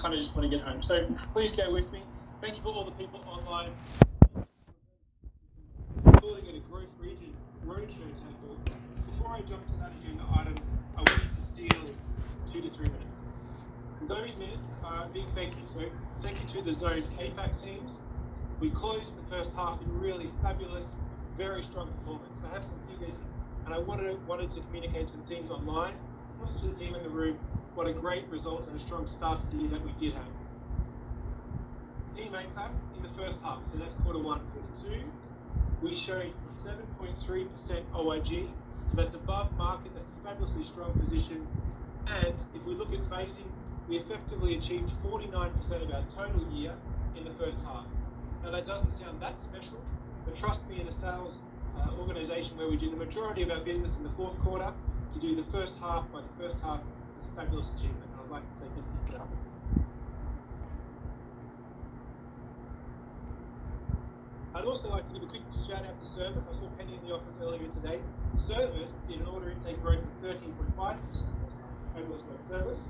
kind of just want to get home. So please go with me. Thank you for all the people online. Calling it a growth region roadshow town hall. Before I jump to that agenda item, I wanted to steal 2 to 3 minutes. Those minutes are a big thank you. So thank you to the Zone APAC teams. We closed the first half in really fabulous, very strong performance. I have some figures, and I wanted to communicate to the teams online, also to the team in the room, what a great result and a strong start to the year that we did have. Team APAC in the first half, so that's quarter 1, quarter 2, we showed 7.3% OIG, so that's above market, that's a fabulously strong position. And if we look at phasing, we effectively achieved 49% of our total year in the first half. Now that doesn't sound that special, but trust me, in a sales organisation where we do the majority of our business in the fourth quarter, to do the first half by the first half is a fabulous achievement, and I'd like to say thank you for that. I'd also like to give a quick shout out to Service. I saw Penny in the office earlier today. Service did an order intake growth of 13.5%. Fabulous work, Service.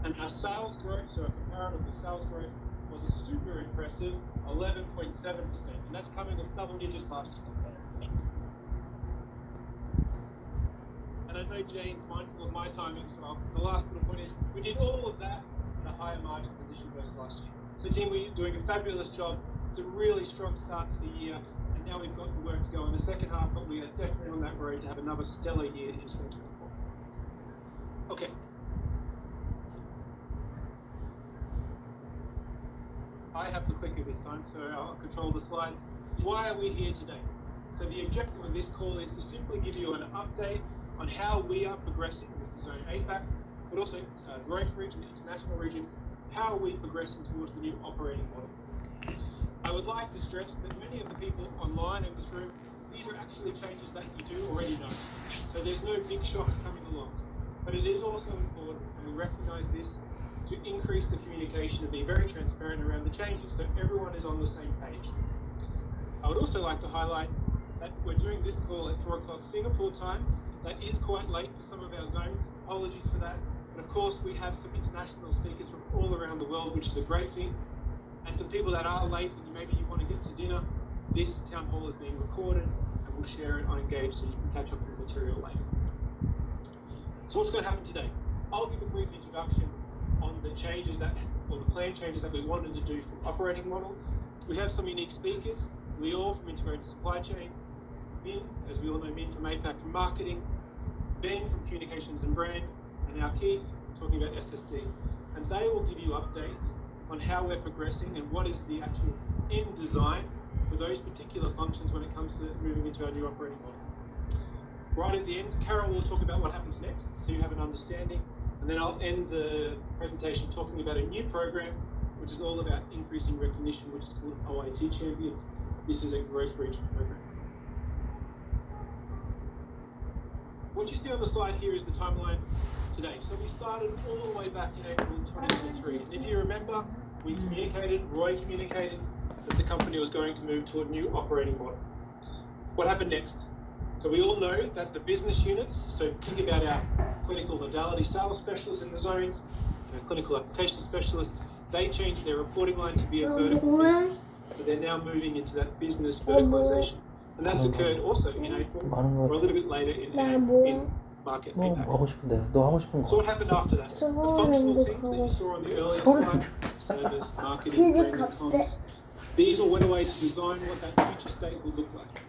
And our sales growth, so our comparative sales growth, was a super impressive 11.7%, and that's coming with double digits last year. And I know Jane's mindful of my timing, so the last little point is we did all of that in a higher margin position versus last year. So team, we're doing a fabulous job. It's a really strong start to the year, and now we've got the work to go in the second half, but we are definitely on that road to have another stellar year in 2024. Okay. I have the clicker this time, so I'll control the slides. Why are we here today? So the objective of this call is to simply give you an update on how we are progressing. This is Zone APAC, but also growth region, the international region. How are we progressing towards the new operating model? I would like to stress that many of the people online in this room, these are actually changes that you do already know. So there's no big shocks coming along. But it is also important, and we recognise this, to increase the communication and be very transparent around the changes so everyone is on the same page. I would also like to highlight that we're doing this call at 4 o'clock Singapore time. That is quite late for some of our zones. Apologies for that. But of course, we have some international speakers from all around the world, which is a great thing. And for people that are late and maybe you want to get to dinner, this town hall is being recorded and we'll share it on Engage so you can catch up with the material later. So what's going to happen today? I'll give a brief introduction on the changes or the plan changes that we wanted to do from operating model. We have some unique speakers. Lior from Integrated Supply Chain, Min, as we all know, Min from APAC from Marketing, Ben from Communications and Brand, and now Keith talking about SSD. And they will give you updates on how we're progressing and what is the actual end design for those particular functions when it comes to moving into our new operating model. Right at the end, Carol will talk about what happens next, so you have an understanding. And then I'll end the presentation talking about a new program, which is all about increasing recognition, which is called OIT Champions. This is a growth region program. What you see on the slide here is the timeline today. So we started all the way back in April 2023. And if you remember, we communicated, Roy communicated, that the company was going to move to a new operating model. What happened next? So we all know that the business units, so think about our clinical modality sales specialists in the zones, clinical application specialists, they changed their reporting line to be a vertical business. So they're now moving into that business verticalization. And that's occurred also in April, or a little bit later in market APAC. 하고 싶은데 너 하고 싶은 거. So what happened after that? The functional teams that you saw on the earlier slide, service, marketing, brand, and comms, these all went away to design what that future state will look like.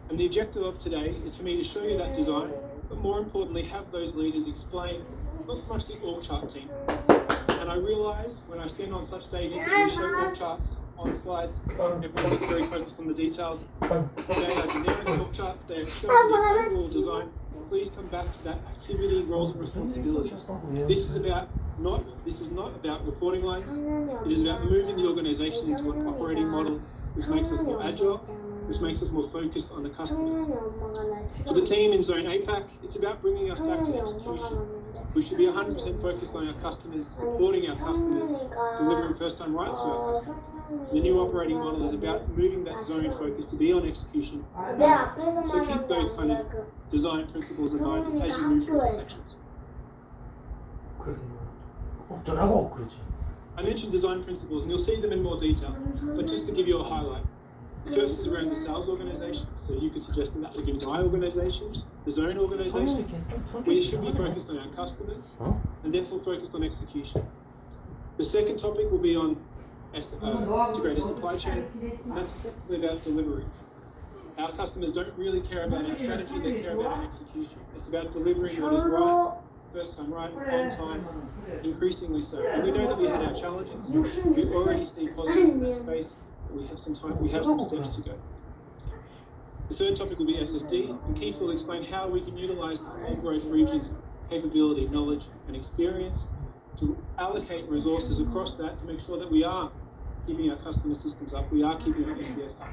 And the objective of today is for me to show you that design, but more importantly, have those leaders explain not so much the org chart team. And I realise when I stand on such stages that we show org charts on slides, everyone gets very focused on the details. They are generic org charts, they are showing the overall design. Please come back to that activity, roles and responsibilities. This is not about reporting lines. It is about moving the organisation into an operating model which makes us more agile, which makes us more focused on the customers. For the team in Zone APAC, it's about bringing us back to execution. We should be 100% focused on our customers, supporting our customers, delivering first-time right to our customers. The new operating model is about moving that zone focus to be on execution. So keep those kind of design principles in mind as you move through the sections. I mentioned design principles, and you'll see them in more detail, but just to give you a highlight. The first is around the sales organisation, so you could suggest that would be my organisation, the zone organisation. We should be focused on our customers, and therefore focused on execution. The second topic will be on integrated supply chain, and that's effectively about delivery. Our customers don't really care about our strategy, they care about our execution. It's about delivering what is right, first time right, on time, increasingly so. And we know that we had our challenges. We already see positives in that space, but we have some time, we have some steps to go. The third topic will be SSD, and Keith will explain how we can utilize the full growth region's capability, knowledge, and experience to allocate resources across that to make sure that we are keeping our customer systems up, we are keeping our NPS up.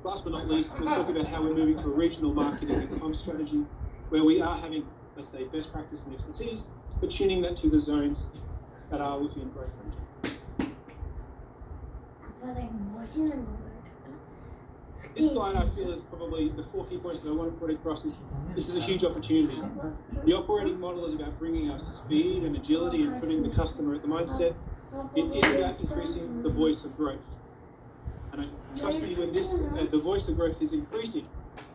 Last but not least, we'll talk about how we're moving to a regional marketing and comm strategy where we are having, let's say, best practice and expertise, but tuning that to the zones that are within growth region. This slide, I feel, is probably the 4 key points that I want to put across. This is a huge opportunity. The operating model is about bringing us speed and agility and putting the customer at the mindset. It is about increasing the voice of growth. And trust me, when this, the voice of growth is increasing,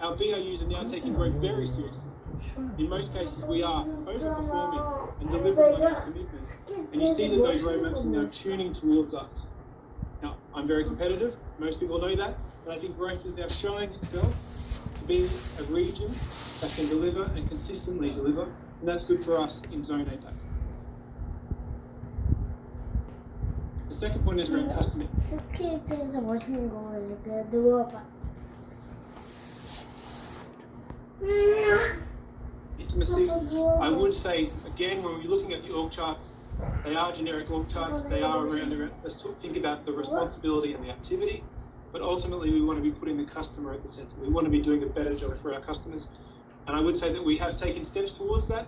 our BAUs are now taking growth very seriously. In most cases, we are overperforming and delivering on our commitments. And you see that those roadmaps are now tuning towards us. Now, I'm very competitive. Most people know that. But I think growth is now showing itself to be a region that can deliver and consistently deliver. And that's good for us in Zone APAC. The second point is around customer. Intimacy. I would say, again, when we're looking at the org charts, they are generic org charts. They are around, let's think about the responsibility and the activity. But ultimately, we want to be putting the customer at the center. We want to be doing a better job for our customers. And I would say that we have taken steps towards that.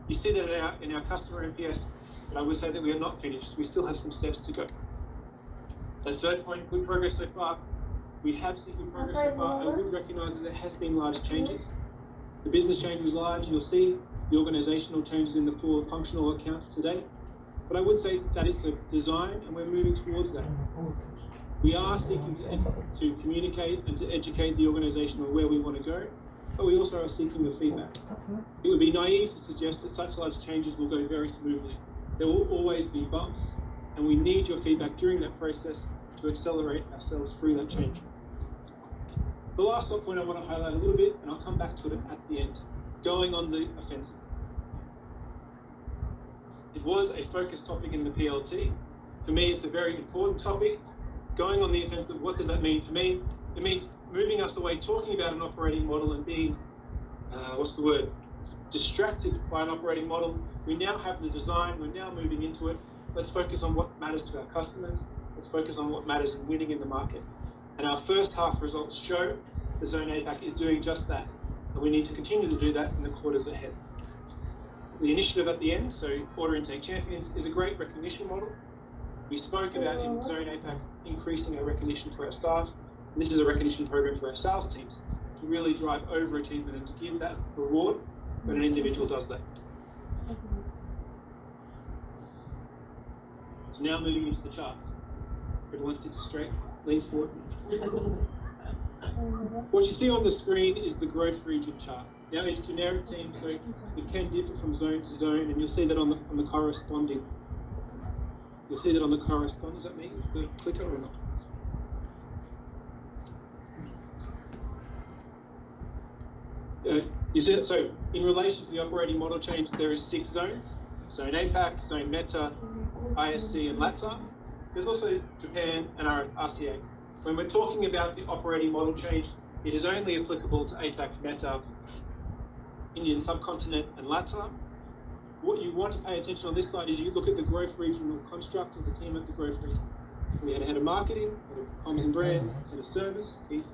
You see that in our customer NPS, but I would say that we are not finished. We still have some steps to go. So third point, good progress so far. We have seen good progress so far. I would recognise that there has been large changes. The business change was large. You'll see the organisational changes in the 4 functional accounts today. But I would say that it's a design, and we're moving towards that. We are seeking to communicate and to educate the organisation on where we want to go, but we also are seeking your feedback. It would be naive to suggest that such large changes will go very smoothly. There will always be bumps, and we need your feedback during that process to accelerate ourselves through that change. The last point I want to highlight a little bit, and I'll come back to it at the end, going on the offensive. It was a focused topic in the PLT. For me, it's a very important topic. Going on the offensive, what does that mean for me? It means moving us away, talking about an operating model and being, distracted by an operating model. We now have the design, we're now moving into it. Let's focus on what matters to our customers. Let's focus on what matters in winning in the market. And our first half results show the Zone APAC is doing just that. And we need to continue to do that in the quarters ahead. The initiative at the end, so Order Intake Champions, is a great recognition model. We spoke about in Zone APAC increasing our recognition for our staff. And this is a recognition program for our sales teams to really drive overachievement and to give that reward when an individual does that. So now moving into the charts. Everyone sits straight, leans forward. What you see on the screen is the growth region chart. Now it's generic team, so it can differ from zone to zone, and you'll see that on the corresponding. You'll see that on the corresponding. Does that mean the clicker or not? You see it. So in relation to the operating model change, there is 6 zones: Zone APAC, Zone META, ISC, and LATAM. There's also Japan and our RCA. When we're talking about the operating model change, it is only applicable to APAC, META, Indian subcontinent, and LATAM. What you want to pay attention on this slide is you look at the growth regional construct of the team at the growth region. We had a head of marketing, head of comms and brands, head of service, Keith.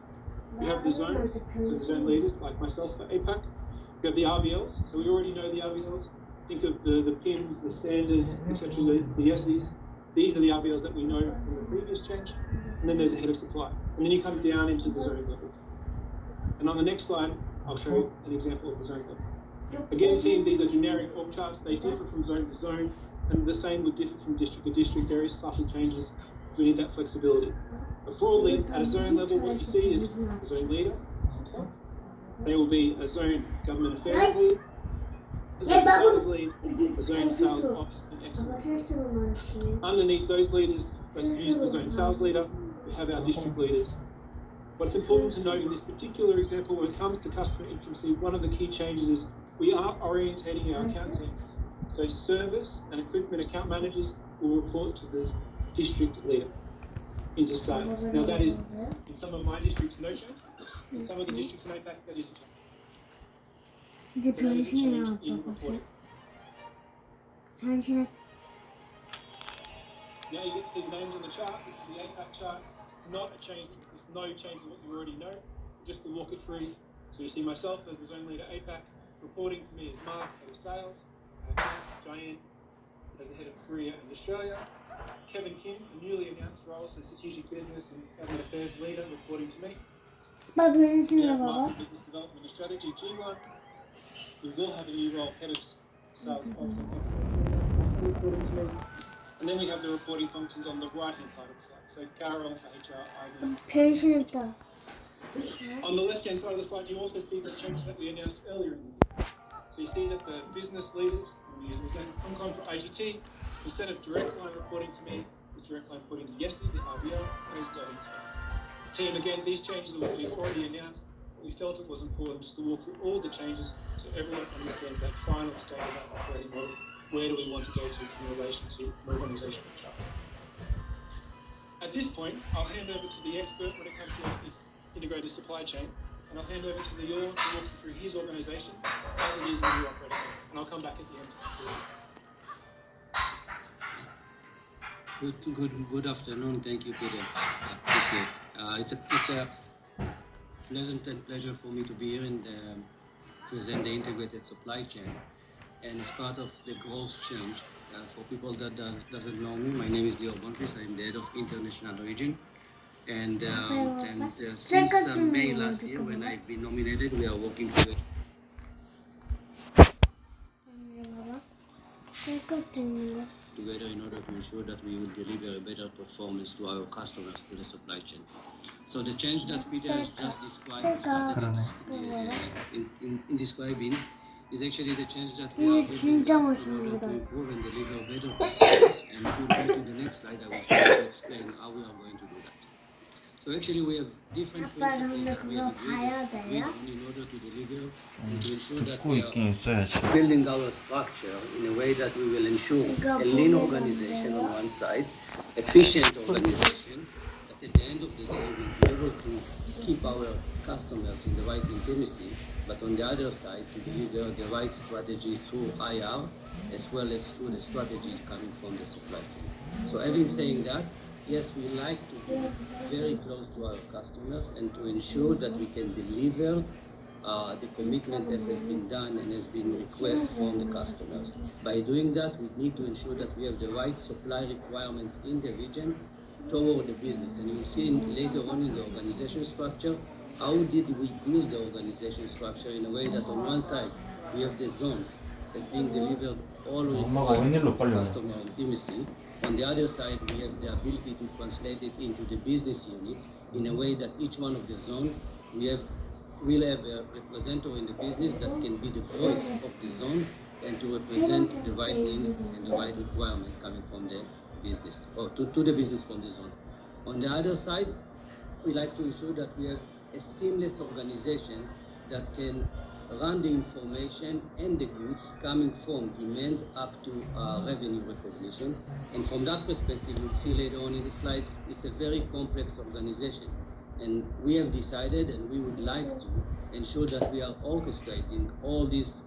We have the zones, so the zone leaders like myself for APAC. We have the RBLs, so we already know the RBLs. think of the PIMs, the Sanders, etc., the Yessis. These are the RBLs that we know from the previous change. And then there's a head of supply. And then you come down into the zone level. And on the next slide, I'll show you an example of the zone level. Again, team, these are generic org charts. They differ from zone to zone, and the same would differ from district to district. There is subtle changes. We need that flexibility. But broadly, at a zone level, what you see is a zone leader himself. There will be a zone government affairs lead, a zone sales lead, a zone sales ops and excellence. Underneath those leaders, let's use the zone sales leader, we have our district leaders. What's important to note in this particular example, when it comes to customer intimacy, one of the key changes is we are orientating our account teams. So service and equipment account managers will report to the district leader into sales. Now that is, in some of my districts, no change. In some of the districts in APAC, that is a change. That is a change in reporting. Now you get to see the names on the chart. This is the APAC chart. Not a change. There's no change in what you already know. Just to walk it through. So you see myself as the zone leader APAC. Reporting to me is Mark, head of sales. Diane as the head of Korea and Australia. Kevin Kim, a newly announced role, so strategic business and government affairs leader, reporting to me. Market business development and strategy, G1. We will have a new role, head of sales ops and excellence, reporting to me. And then we have the reporting functions on the right-hand side of the slide. So Carol for HR, Ivan. On the left-hand side of the slide, you also see the changes that we announced earlier in the year. So you see that the business leaders, we use Hong Kong for IGT, instead of direct line reporting to me, the direct line reporting to Yesi, the RBL, and his dotting team. Again, these changes that we've already announced, but we felt it was important just to walk through all the changes so everyone understands that final state of that operating model. Where do we want to go to in relation to organizational chart? At this point, I'll hand over to the expert when it comes to integrated supply chain, and I'll hand over to Lior to walk you through his organization as it is in the new operating model, and I'll come back at the end. Good afternoon. Thank you, Peter. I appreciate it. It's a pleasant and pleasure for me to be here and present the integrated supply chain. And as part of the growth change, for people that doesn't know me, my name is Lior Bonfils. I'm the head of international region. And since May last year, when I've been nominated, we are working together in order to ensure that we will deliver a better performance to our customers, to the supply chain. So the change that Peter has just described, in describing, is actually the change that we are doing in order to improve and deliver better performance. And if we go to the next slide, I will try to explain how we are going to do that. So actually we have different principles that we have agreed on in order to deliver and to ensure that we are building our structure in a way that we will ensure a lean organization on one side, efficient organization, that at the end of the day we'll be able to keep our customers in the right intimacy, but on the other side to deliver the right strategy through IR as well as through the strategy coming from the supply chain. So having saying that, yes, we like to be very close to our customers and to ensure that we can deliver the commitment that has been done and has been requested from the customers. By doing that, we need to ensure that we have the right supply requirements in the region toward the business. And you'll see later on in the organization structure, how did we build the organization structure in a way that on one side, we have the zones that's being delivered all required customer intimacy. On the other side, we have the ability to translate it into the business units in a way that each one of the zone will have a representative in the business that can be the voice of the zone and to represent the right needs and the right requirement coming from the business or to the business from the zone. On the other side, we like to ensure that we have a seamless organization that can run the information and the goods coming from demand up to revenue recognition. And from that perspective, you'll see later on in the slides, it's a very complex organization. And we have decided, and we would like to ensure that we are orchestrating all these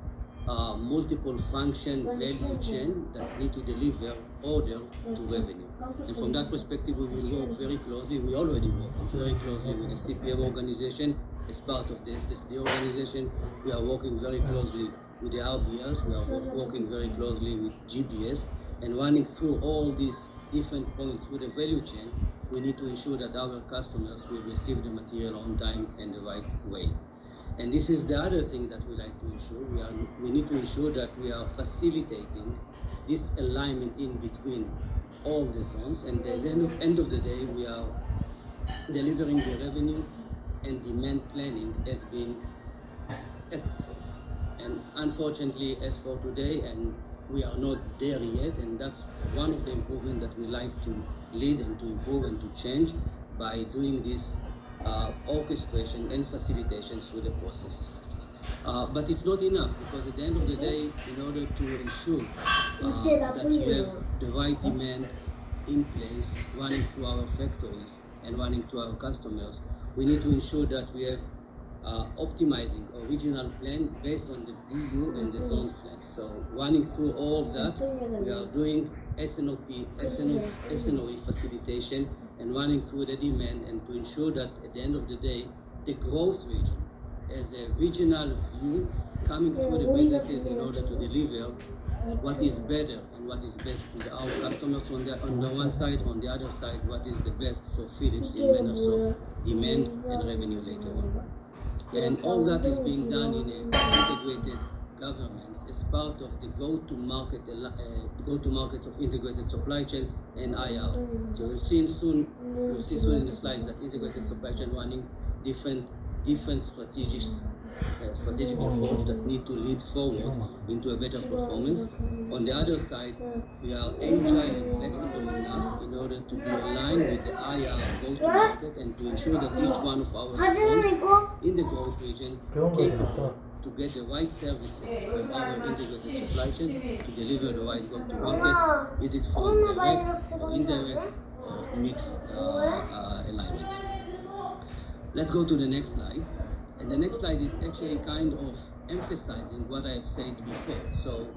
multiple function value chain that need to deliver order to revenue. And from that perspective, we will work very closely. We already work very closely with the CPM organization as part of the SSD organization. We are working very closely with the RBLs. We are working very closely with GBS and running through all these different points through the value chain. We need to ensure that our customers will receive the material on time and the right way. And this is the other thing that we like to ensure. We need to ensure that we are facilitating this alignment in between all the zones, and at the end of the day, we are delivering the revenue and demand planning as been estimated. And unfortunately, as for today, and we are not there yet, and that's one of the improvements that we like to lead and to improve and to change by doing this orchestration and facilitation through the process. But it's not enough, because at the end of the day, in order to ensure that you have the right demand in place running through our factories and running to our customers, we need to ensure that we have optimizing original plan based on the BU and the zones plan. So running through all that, we are doing SNOE facilitation and running through the demand, and to ensure that at the end of the day, the growth region as a regional view coming through the businesses in order to deliver what is better and what is best to our customers on the one side, on the other side, what is the best for Philips in manners of demand and revenue later on. And all that is being done in an integrated governance as part of the go-to-market of integrated supply chain and IR. So you'll see soon in the slides that integrated supply chain running different strategic approach that need to lead forward into a better performance. On the other side, we are agile and flexible enough in order to be aligned with the IR go-to-market and to ensure that each one of our zones in the growth region capable to get the right services from our integrated supply chain to deliver the right go-to-market, is it from direct or indirect or mixed alignment. Let's go to the next slide. And the next slide is actually kind of emphasizing what I have said before. So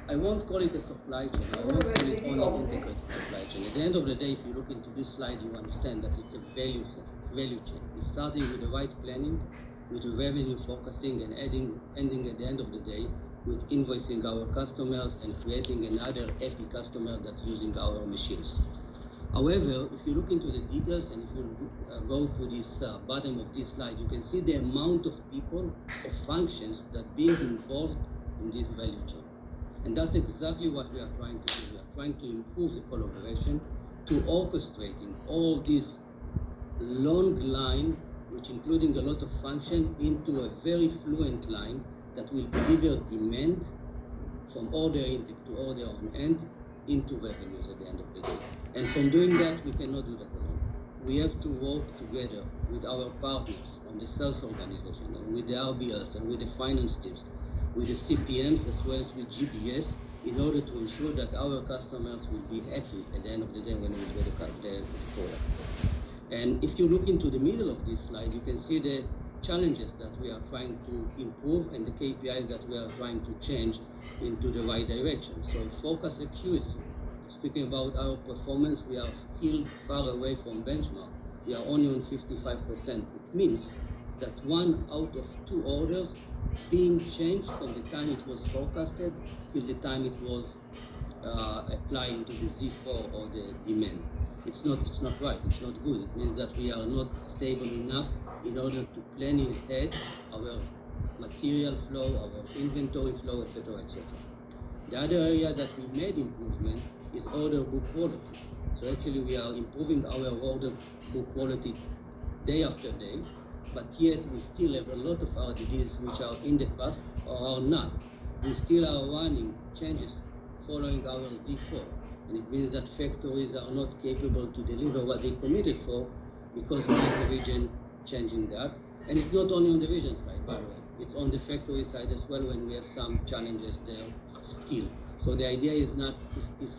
I won't call it a supply chain. I won't call it only integrated supply chain. At the end of the day, if you look into this slide, you understand that it's a value chain. It's starting with the right planning, with the revenue forecasting, and ending at the end of the day with invoicing our customers and creating another happy customer that's using our machines. However, if you look into the details and if you go through this bottom of this slide, you can see the amount of people, of functions that being involved in this value chain. And that's exactly what we are trying to do. We are trying to improve the collaboration, to orchestrating all this long line, which including a lot of function, into a very fluent line that will deliver demand from order intake to order on end into revenues at the end of the day. And from doing that, we cannot do that alone. We have to work together with our partners on the sales organization and with the RBLs and with the finance teams, with the CPMs as well as with GBS, in order to ensure that our customers will be happy at the end of the day when we get the product. And if you look into the middle of this slide, you can see the challenges that we are trying to improve and the KPIs that we are trying to change into the right direction. So focus accuracy. Speaking about our performance, we are still far away from benchmark. We are only on 55%. It means that 1 out of 2 orders being changed from the time it was forecasted till the time it was applying to the Z4 or the demand. It's not right, it's not good. It means that we are not stable enough in order to plan ahead our material flow, our inventory flow, etc., etc. The other area that we made improvement is order book quality. So actually we are improving our order book quality day after day, but yet we still have a lot of RDDs which are in the past or are not. We still are running changes following our Z4. And it means that factories are not capable to deliver what they committed for because we as a region changing that. And it's not only on the region side, by the way. It's on the factory side as well when we have some challenges there still. So the idea is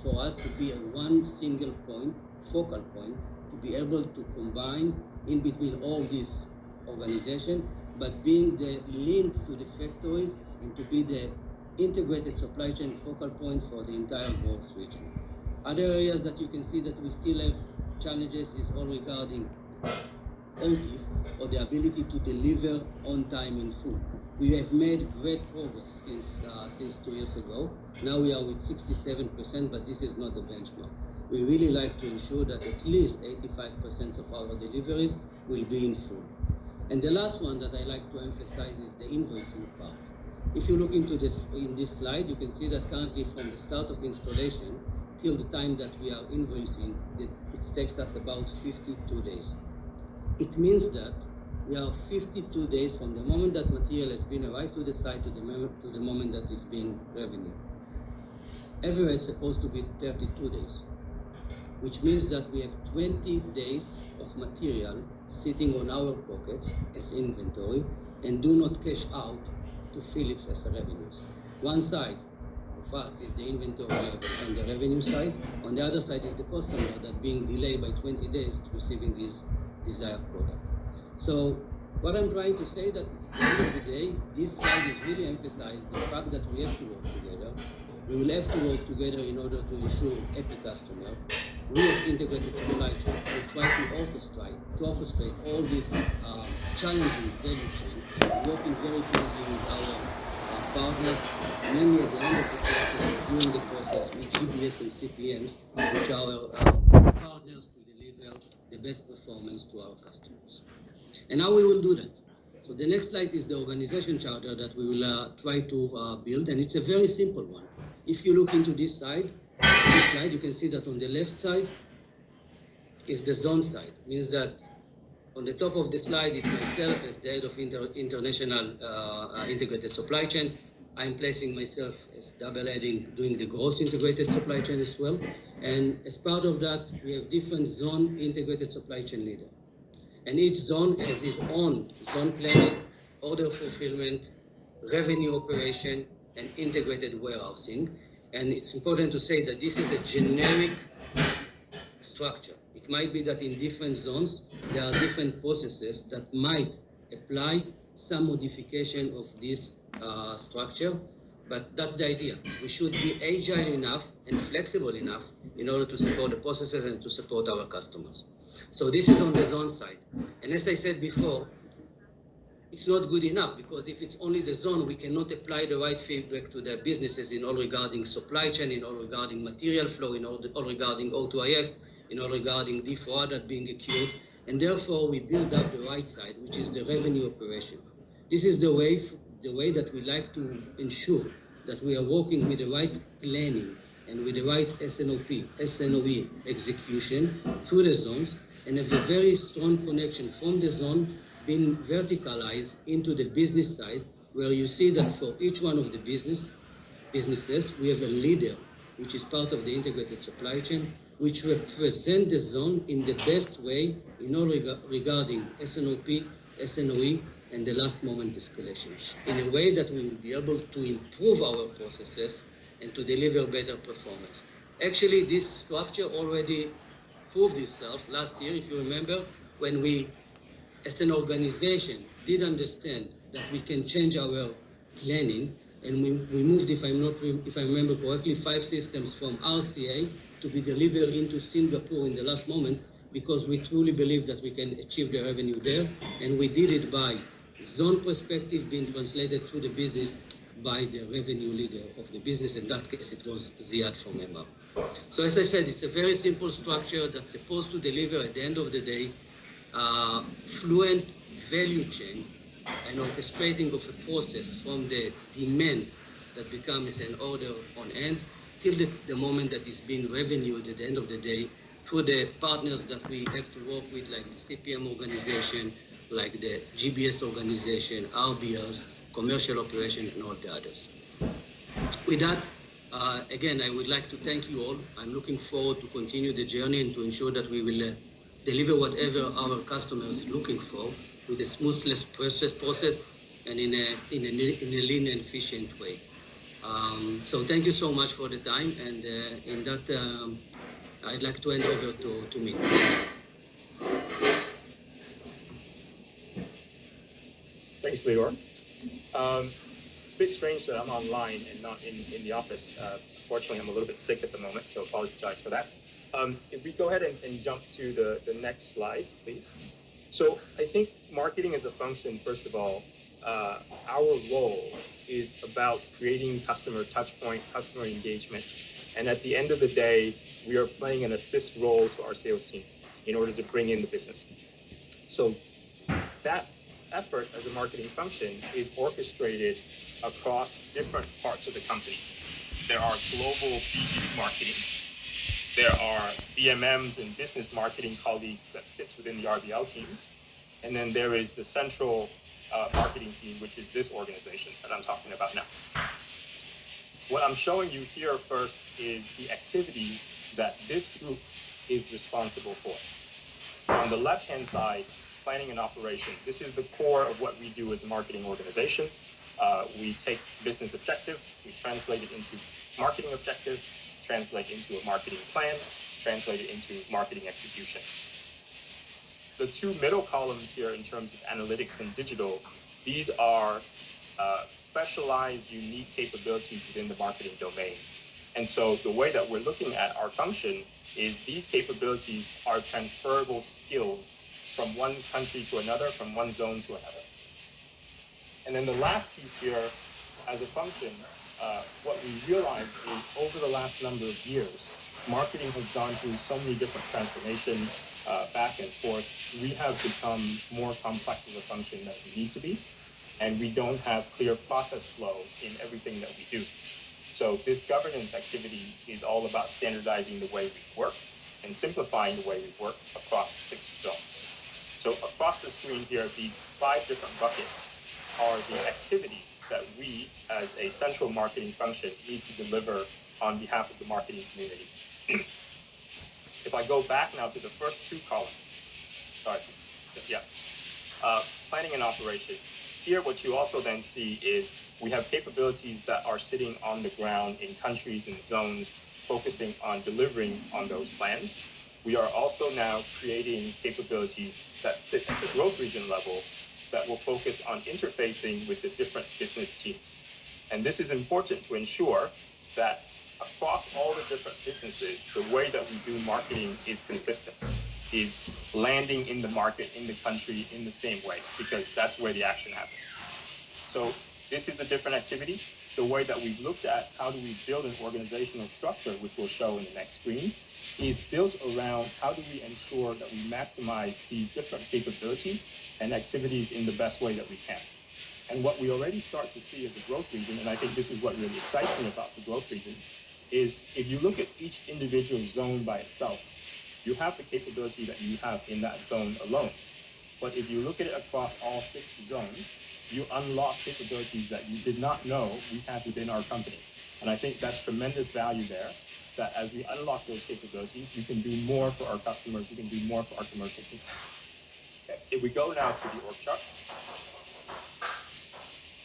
for us to be at one single point, focal point, to be able to combine in between all these organizations, but being the link to the factories and to be the integrated supply chain focal point for the entire growth region. Other areas that you can see that we still have challenges is all regarding OTIF, or the ability to deliver on time in full. We have made great progress since 2 years ago. Now we are with 67%, but this is not the benchmark. We really like to ensure that at least 85% of our deliveries will be in full. And the last one that I like to emphasize is the invoicing part. If you look into this in this slide, you can see that currently from the start of installation till the time that we are invoicing, it takes us about 52 days. It means that we are 52 days from the moment that material has been arrived to the site to the moment that it's being revenue. Average supposed to be 32 days, which means that we have 20 days of material sitting on our pockets as inventory and do not cash out to Philips as a revenues. One side of us is the inventory level on the revenue side. On the other side is the customer that being delayed by 20 days to receiving his desired product. So what I'm trying to say that at the end of the day, this slide is really emphasized the fact that we have to work together. We will have to work together in order to ensure happy customer. We have integrated supply chain. We try to orchestrate all these challenging value chain, working very closely with our partners, mainly at the end of the process, during the process with GBS and CPMs, which are our partners to deliver the best performance to our customers. And how we will do that? So the next slide is the organization charter that we will try to build, and it's a very simple one. If you look into this slide, you can see that on the left side is the zone side. Means that on the top of the slide is myself as the head of international integrated supply chain. I'm placing myself as double-heading, doing the gross integrated supply chain as well. And as part of that, we have different zone integrated supply chain leader. And each zone has its own zone planning, order fulfillment, revenue operation, and integrated warehousing. And it's important to say that this is a generic structure. It might be that in different zones, there are different processes that might apply some modification of this structure, but that's the idea. We should be agile enough and flexible enough in order to support the processes and to support our customers. So this is on the zone side. And as I said before, it's not good enough, because if it's only the zone, we cannot apply the right feedback to the businesses in all regarding supply chain, in all regarding material flow, in all regarding O2IF, in all regarding D4R that being accrued. And therefore, we build up the right side, which is the revenue operation. This is the way that we like to ensure that we are working with the right planning and with the right SNOE execution through the zones, and have a very strong connection from the zone being verticalized into the business side, where you see that for each one of the businesses, we have a leader, which is part of the integrated supply chain, which represent the zone in the best way in all regarding SNOP, SNOE, and the last moment escalation, in a way that we will be able to improve our processes and to deliver better performance. Actually, this structure already proved itself last year, if you remember, when we, as an organization, did understand that we can change our planning, and we moved, if I remember correctly, 5 systems from RCA to be delivered into Singapore in the last moment, because we truly believe that we can achieve the revenue there, and we did it by zone perspective being translated through the business by the revenue leader of the business. In that case, it was Ziad from Emma. So as I said, it's a very simple structure that's supposed to deliver at the end of the day fluent value chain and orchestrating of a process from the demand that becomes an order on end till the moment that is being revenued at the end of the day through the partners that we have to work with, like the CPM organization, like the GBS organization, RBLs, commercial operation, and all the others. With that, again, I would like to thank you all. I'm looking forward to continue the journey and to ensure that we will deliver whatever our customers are looking for with a smoothless process and in a lean and efficient way. So thank you so much for the time, and in that, I'd like to hand over to me. Thanks, Lior. Bit strange that I'm online and not in the office. Fortunately, I'm a little bit sick at the moment, so apologize for that. If we go ahead and jump to the next slide, please. So I think marketing is a function, first of all, our role is about creating customer touchpoint, customer engagement, and at the end of the day, we are playing an assist role to our sales team in order to bring in the business. So that effort as a marketing function is orchestrated across different parts of the company. There are global BU marketing. There are BMMs and business marketing colleagues that sits within the RBL teams. And then there is the central marketing team, which is this organization that I'm talking about now. What I'm showing you here first is the activities that this group is responsible for. On the left-hand side, planning and operation. This is the core of what we do as a marketing organization. We take business objective, we translate it into marketing objective, translate into a marketing plan, translate it into marketing execution. The two middle columns here in terms of analytics and digital, these are specialized, unique capabilities within the marketing domain. And so the way that we're looking at our function is these capabilities are transferable skills from one country to another, from one zone to another. And then the last piece here, as a function, what we realized is over the last number of years, marketing has gone through so many different transformations back and forth. We have become more complex as a function than we need to be, and we don't have clear process flow in everything that we do. So this governance activity is all about standardizing the way we work and simplifying the way we work across 6 zones. So across the screen here, these 5 different buckets are the activities that we, as a central marketing function, need to deliver on behalf of the marketing community. If I go back now to the first 2 columns, planning and operation. Here, what you also then see is we have capabilities that are sitting on the ground in countries and zones, focusing on delivering on those plans. We are also now creating capabilities that sit at the growth region level that will focus on interfacing with the different business teams. And this is important to ensure that across all the different businesses, the way that we do marketing is consistent, is landing in the market, in the country, in the same way, because that's where the action happens. So this is a different activity. The way that we've looked at how do we build an organizational structure, which we'll show in the next screen, is built around how do we ensure that we maximize these different capabilities and activities in the best way that we can. And what we already start to see as a growth region, and I think this is what really excites me about the growth region, is if you look at each individual zone by itself, you have the capability that you have in that zone alone. But if you look at it across all 6 zones, you unlock capabilities that you did not know we had within our company. And I think that's tremendous value there, that as we unlock those capabilities, we can do more for our customers, we can do more for our commercial team. Okay. If we go now to the org chart.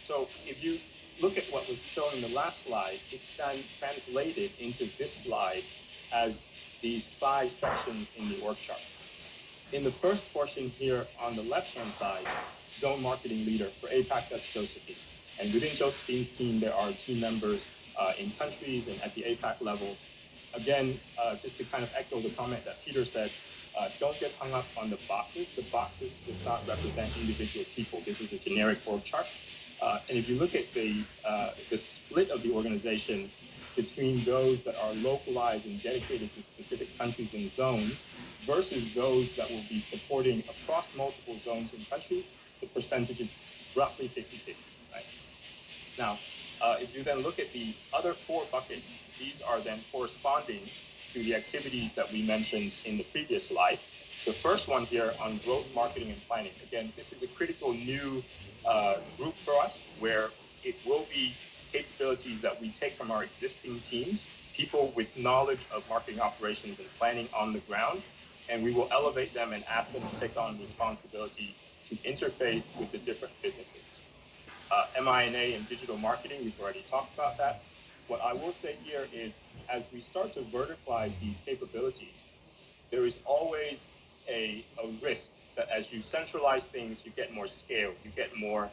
So if you look at what was shown in the last slide, it's then translated into this slide as these 5 sections in the org chart. In the first portion here on the left-hand side, zone marketing leader for APAC, that's Josephine. And within Josephine's team, there are team members in countries and at the APAC level. Again, just to kind of echo the comment that Peter said, don't get hung up on the boxes. The boxes does not represent individual people. This is a generic org chart. And if you look at the split of the organization between those that are localized and dedicated to specific countries and zones versus those that will be supporting across multiple zones and countries, the percentage is roughly 50-50, right? Now, if you then look at the other 4 buckets, these are then corresponding to the activities that we mentioned in the previous slide. The first one here on growth, marketing, and planning. Again, this is a critical new group for us where it will be capabilities that we take from our existing teams, people with knowledge of marketing operations and planning on the ground, and we will elevate them and ask them to take on responsibility to interface with the different businesses. MI&A and digital marketing, we've already talked about that. What I will say here is, as we start to verticalize these capabilities, there is always a risk that as you centralize things, you get more scale, you get more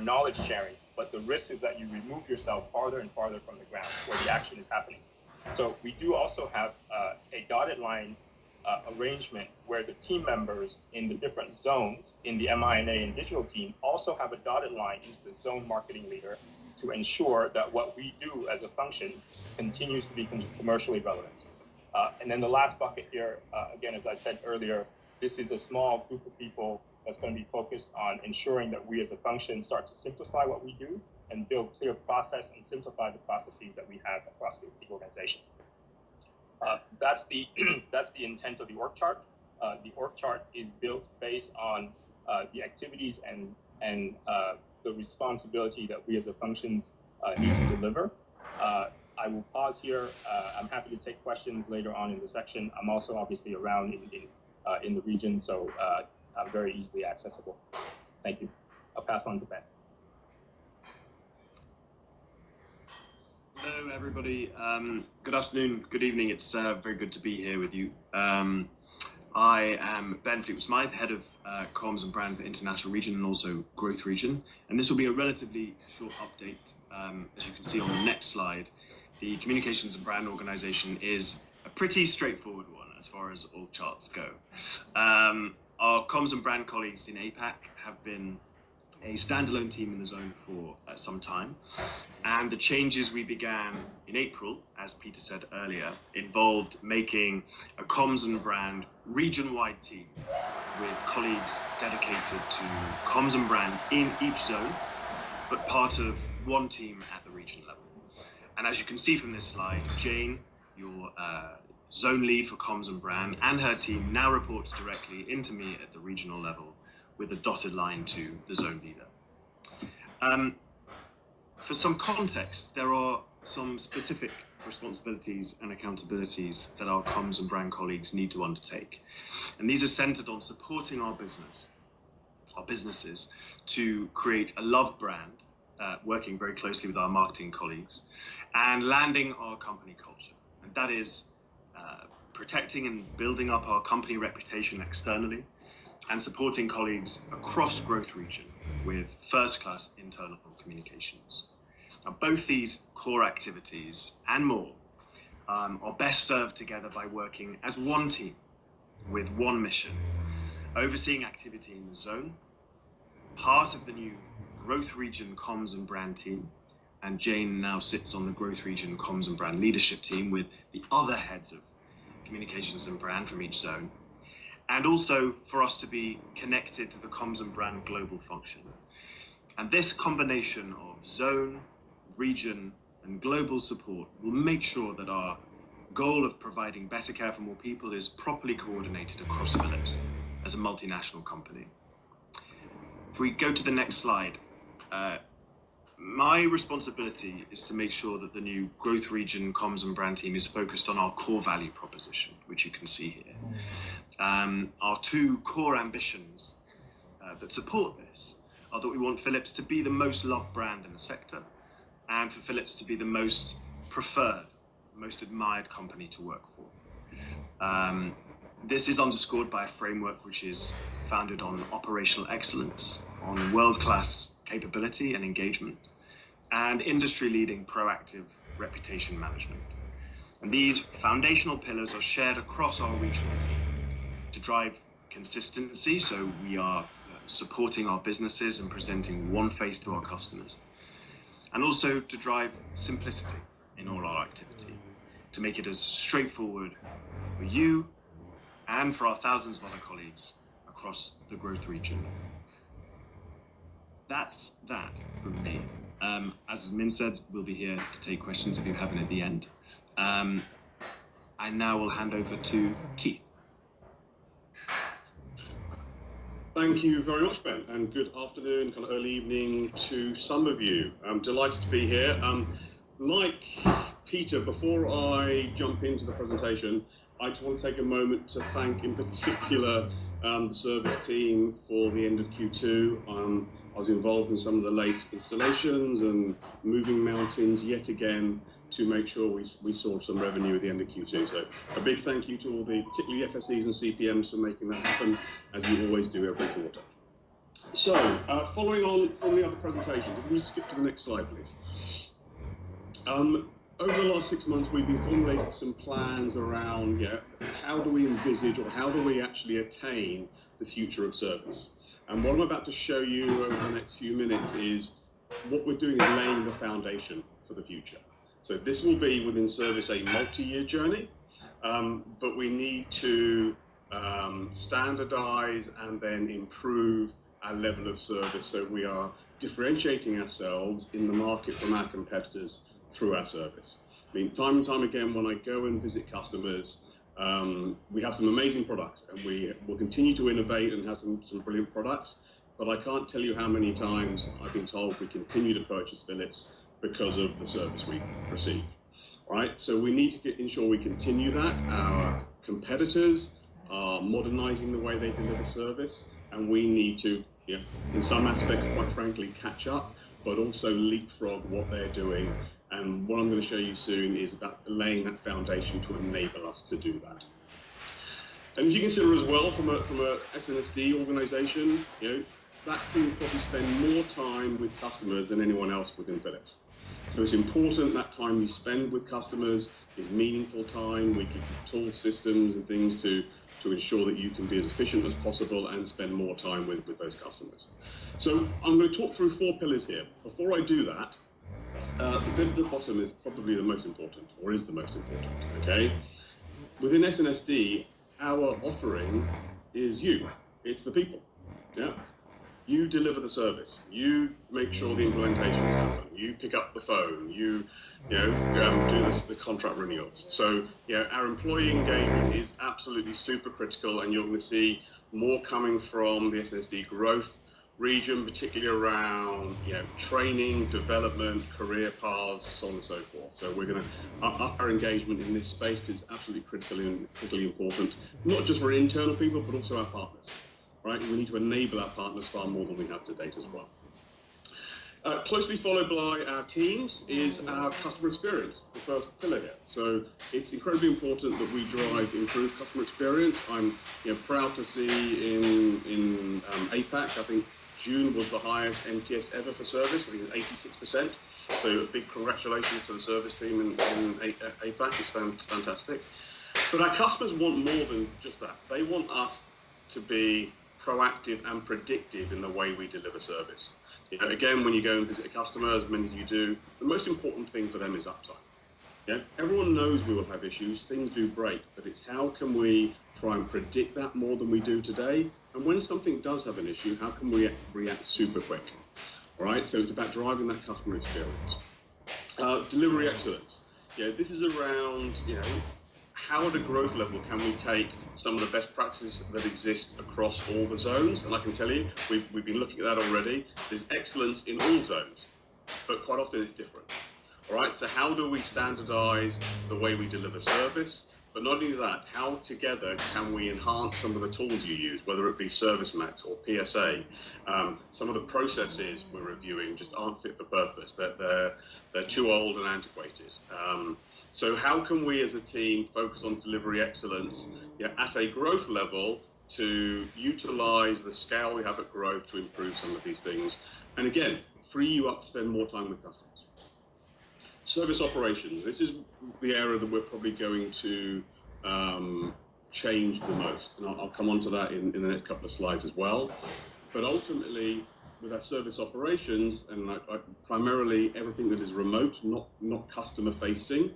knowledge sharing. But the risk is that you remove yourself farther and farther from the ground where the action is happening. So we do also have a dotted line arrangement where the team members in the different zones in the MI&A and digital team also have a dotted line into the zone marketing leader to ensure that what we do as a function continues to be commercially relevant. And then the last bucket here, again, as I said earlier, this is a small group of people that's going to be focused on ensuring that we as a function start to simplify what we do and build clear process and simplify the processes that we have across the organization. That's the intent of the org chart. The org chart is built based on the activities and the responsibility that we as a function need to deliver. I will pause here. I'm happy to take questions later on in the section. I'm also obviously around in the region, so I'm very easily accessible. Thank you. I'll pass on to Ben. Hello, everybody. Good afternoon, good evening. It's very good to be here with you. I am Ben Fleetwood-Smythe, head of comms and brand for International Region and also Growth Region. And this will be a relatively short update. As you can see on the next slide, the communications and brand organization is a pretty straightforward one as far as org charts go. Our comms and brand colleagues in APAC have been a standalone team in the zone for some time, and the changes we began in April, as Peter said earlier, involved making a comms and brand region-wide team with colleagues dedicated to comms and brand in each zone, but part of one team at the region level. And as you can see from this slide, Jane, your zone lead for comms and brand, and her team now reports directly into me at the regional level, with a dotted line to the zone leader. For some context, there are some specific responsibilities and accountabilities that our comms and brand colleagues need to undertake. And these are centered on supporting our businesses to create a loved brand, working very closely with our marketing colleagues, and landing our company culture. And that is protecting and building up our company reputation externally, and supporting colleagues across Growth Region with first-class internal communications. Now, both these core activities and more are best served together by working as one team with one mission, overseeing activity in the zone, part of the new Growth Region comms and brand team, and Jane now sits on the Growth Region comms and brand leadership team with the other heads of communications and brand from each zone, and also for us to be connected to the comms and brand global function. And this combination of zone, region, and global support will make sure that our goal of providing better care for more people is properly coordinated across Philips as a multinational company. If we go to the next slide, my responsibility is to make sure that the new Growth Region comms and brand team is focused on our core value proposition, which you can see here. Our two core ambitions that support this are that we want Philips to be the most loved brand in the sector, and for Philips to be the most preferred, most admired company to work for. This is underscored by a framework which is founded on operational excellence, on world-class capability and engagement, and industry-leading proactive reputation management. And these foundational pillars are shared across our region to drive consistency, so we are supporting our businesses and presenting one face to our customers, and also to drive simplicity in all our activity, to make it as straightforward for you and for our thousands of other colleagues across the Growth Region. That's that from me. As Min said, we'll be here to take questions if you have any at the end. I now will hand over to Keith. Thank you very much, Ben, and good afternoon, kind of early evening to some of you. I'm delighted to be here. Like Peter, before I jump into the presentation, I just want to take a moment to thank in particular the service team for the end of Q2. I was involved in some of the late installations and moving mountains yet again to make sure we saw some revenue at the end of Q2. So a big thank you to all the, particularly FSEs and CPMs, for making that happen, as you always do every quarter. So, following on from the other presentations, if we skip to the next slide, please. over the last 6 months, we've been formulating some plans around, how do we envisage or how do we actually attain the future of service? And what I'm about to show you over the next few minutes is what we're doing is laying the foundation for the future. So this will be within service a multi-year journey, but we need to standardize and then improve our level of service so we are differentiating ourselves in the market from our competitors through our service. I mean, time and time again, when I go and visit customers, we have some amazing products, and we will continue to innovate and have some brilliant products, but I can't tell you how many times I've been told we continue to purchase Philips because of the service we receive. All right, so we need to ensure we continue that. Our competitors are modernizing the way they deliver service, and we need to, in some aspects, quite frankly, catch up, but also leapfrog what they're doing. And what I'm going to show you soon is about laying that foundation to enable us to do that. And as you consider as well, from a SNSD organization, that team probably spend more time with customers than anyone else within Philips. So it's important that time we spend with customers is meaningful time. We give you tools, systems, and things to ensure that you can be as efficient as possible and spend more time with those customers. So I'm going to talk through 4 pillars here. Before I do that, the bit at the bottom is probably the most important, or is the most important, okay? Within SNSD, our offering is you. It's the people, You deliver the service. You make sure the implementations happen. You pick up the phone. You do the contract renewals. So, our employee engagement is absolutely super critical, and you're going to see more coming from the SNSD growth region, particularly around training, development, career paths, so on and so forth. So we're going to up our engagement in this space because it's absolutely critically important, not just for internal people, but also our partners. Right? We need to enable our partners far more than we have to date as well. Closely followed by our teams is our customer experience, the first pillar here. So it's incredibly important that we drive improved customer experience. I'm proud to see in APAC, I think June was the highest NPS ever for service. I think it was 86%. So a big congratulations to the service team in APAC. It's fantastic. But our customers want more than just that. They want us to be proactive and predictive in the way we deliver service. Again, when you go and visit a customer, as many of you do, the most important thing for them is uptime. Everyone knows we will have issues, things do break, but it's how can we try and predict that more than we do today? And when something does have an issue, how can we react super quick? All right, so it's about driving that customer experience. Delivery excellence. This is around, how at a growth level can we take some of the best practices that exist across all the zones? And I can tell you, we've been looking at that already. There's excellence in all zones, but quite often it's different. All right, so how do we standardize the way we deliver service? But not only that, how together can we enhance some of the tools you use, whether it be ServiceMax or PSA? Some of the processes we're reviewing just aren't fit for purpose. They're too old and antiquated. So how can we as a team focus on delivery excellence at a growth level to utilize the scale we have at growth to improve some of these things? And again, free you up to spend more time with customers. Service operations. This is the area that we're probably going to change the most. And I'll come on to that in the next couple of slides as well. But ultimately, with our service operations, and primarily everything that is remote, not customer facing,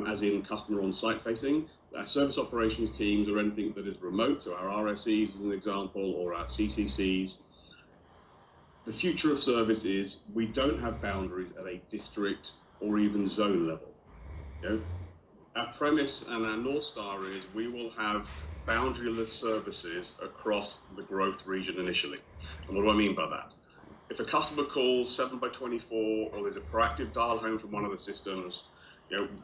as in customer on-site facing. Our service operations teams are anything that is remote, so our RSEs as an example, or our CCCs. The future of service is we don't have boundaries at a district or even zone level. Our premise and our North Star is we will have boundaryless services across the growth region initially. And what do I mean by that? If a customer calls 7x24 or there's a proactive dial home from one of the systems,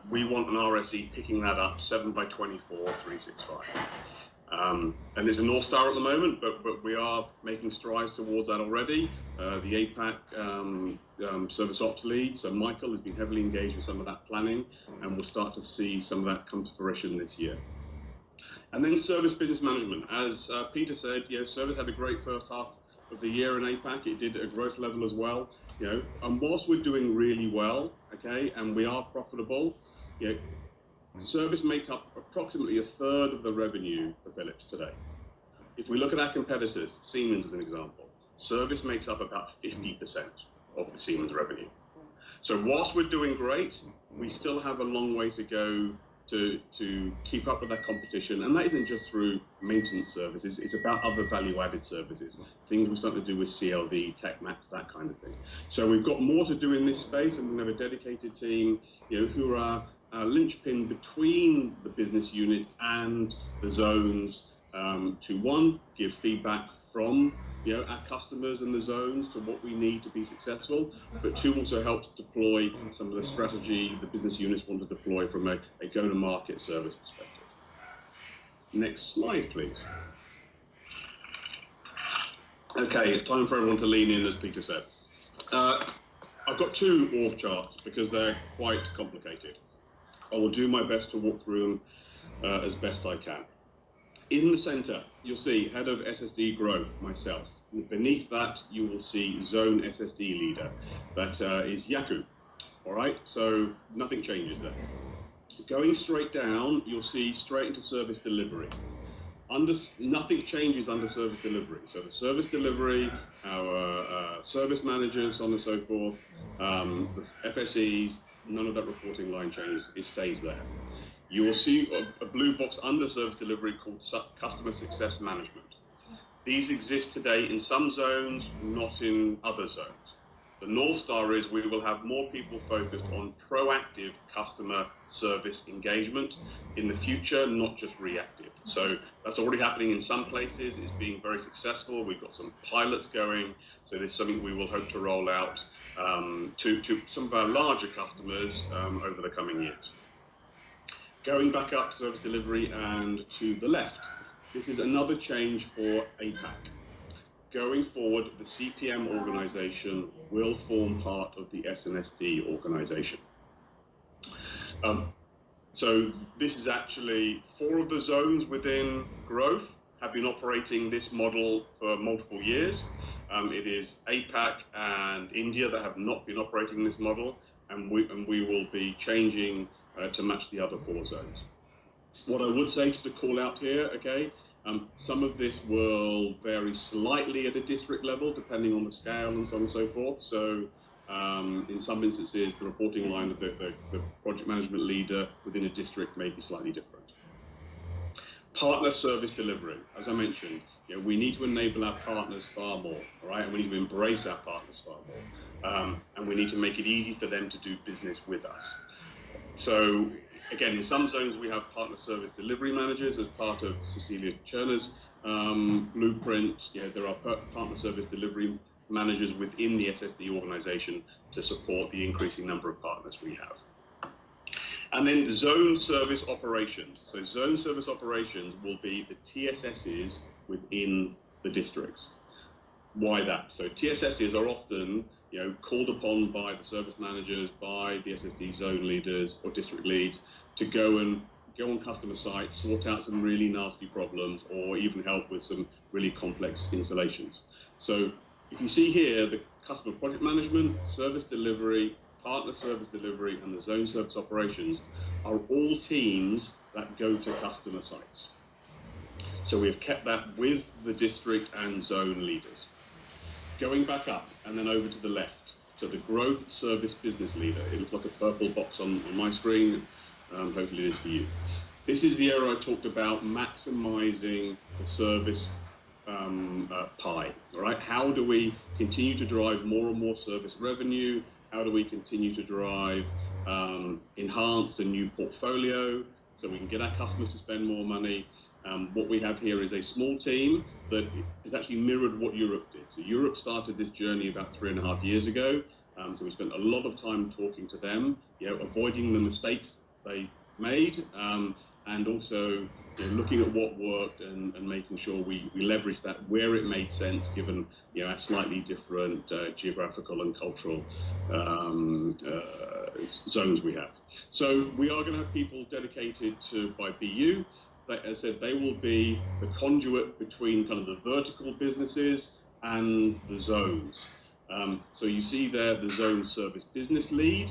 we want an RSE picking that up 7x24, 365. And there's a North Star at the moment, but we are making strides towards that already. The APAC service ops lead, so Michael, has been heavily engaged with some of that planning, and we'll start to see some of that come to fruition this year. And then service business management. As Peter said, service had a great first half of the year in APAC. It did at a growth level as well. And whilst we're doing really well, okay, and we are profitable, you know, service make up approximately a third of the revenue for Philips today. If we look at our competitors, Siemens as an example, service makes up about 50% of the Siemens revenue. So whilst we're doing great, we still have a long way to go to keep up with that competition, and that isn't just through maintenance services, it's about other value-added services, things we're starting to do with CLV, TechMax, that kind of thing. So we've got more to do in this space, and we have a dedicated team, you know, who are linchpin between the business units and the zones to, one, give feedback from, you know, our customers and the zones to what we need to be successful, but two, also help to deploy some of the strategy the business units want to deploy from a go-to-market service perspective. Next slide, please. Okay, it's time for everyone to lean in, as Peter said. I've got two org charts because they're quite complicated. I will do my best to walk through them as best I can. In the center, you'll see Head of SSD Growth, myself. Beneath that, you will see Zone SSD Leader. That is Yaku. All right, so nothing changes there. Going straight down, you'll see straight into service delivery. Nothing changes under service delivery. So the service delivery, our service managers, so on and so forth, the FSEs, none of that reporting line changes. It stays there. You will see a blue box under service delivery called Customer Success Management. These exist today in some zones, not in other zones. The North Star is we will have more people focused on proactive customer service engagement in the future, not just reactive. So that's already happening in some places. It's being very successful. We've got some pilots going. So there's something we will hope to roll out to some of our larger customers over the coming years. Going back up to service delivery and to the left, this is another change for APAC. Going forward, the CPM organization will form part of the SNSD organization. So this is actually 4 of the zones within growth have been operating this model for multiple years. It is APAC and India that have not been operating this model, and we will be changing to match the other 4 zones. What I would say to call out here, okay, some of this will vary slightly at a district level, depending on the scale and so on and so forth. So in some instances, the reporting line of the project management leader within a district may be slightly different. Partner service delivery, as I mentioned, you know, we need to enable our partners far more, all right? And we need to embrace our partners far more. And we need to make it easy for them to do business with us. So again, in some zones, we have partner service delivery managers as part of Cecilia Cherner's blueprint. You know, there are partner service delivery managers within the SSD organization to support the increasing number of partners we have. And then zone service operations. So zone service operations will be the TSSs within the districts. Why that? So TSSs are often, you know, called upon by the service managers, by the SSD zone leaders or district leads to go on customer sites, sort out some really nasty problems, or even help with some really complex installations. So if you see here, the customer project management, service delivery, partner service delivery, and the zone service operations are all teams that go to customer sites. So we have kept that with the district and zone leaders. Going back up and then over to the left, so the growth service business leader. It looks like a purple box on my screen. Hopefully it is for you. This is the area I talked about, maximizing the service pie, all right? How do we continue to drive more and more service revenue? How do we continue to drive enhanced and new portfolio so we can get our customers to spend more money? What we have here is a small team that has actually mirrored what Europe did. So Europe started this journey about 3.5 years ago. So we spent a lot of time talking to them, you know, avoiding the mistakes they made, and also, you know, looking at what worked and making sure we leverage that where it made sense, given, you know, our slightly different geographical and cultural zones we have. So we are going to have people dedicated to by BU. As I said, they will be the conduit between kind of the vertical businesses and the zones. So you see there the zone service business lead.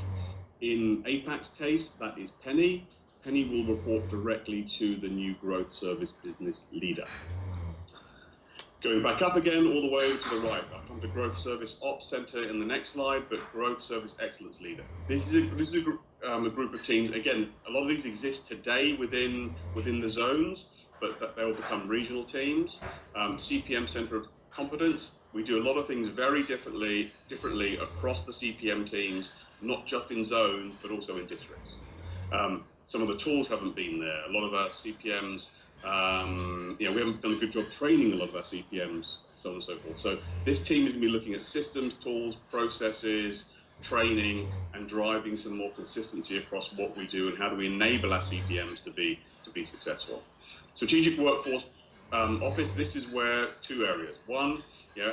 In APAC's case, that is Penny. Penny will report directly to the new growth service business leader. Going back up again, all the way to the right, I'll come to Growth Service Ops Center in the next slide, but Growth Service Excellence Leader. This is a group of teams. Again, a lot of these exist today within the zones, but they will become regional teams. CPM Center of Competence. We do a lot of things very differently across the CPM teams, not just in zones, but also in districts. Some of the tools haven't been there. A lot of our CPMs, we haven't done a good job training a lot of our CPMs, so on and so forth. So this team is going to be looking at systems, tools, processes, training, and driving some more consistency across what we do and how do we enable our CPMs to be successful. Strategic Workforce Office, this is where two areas. One,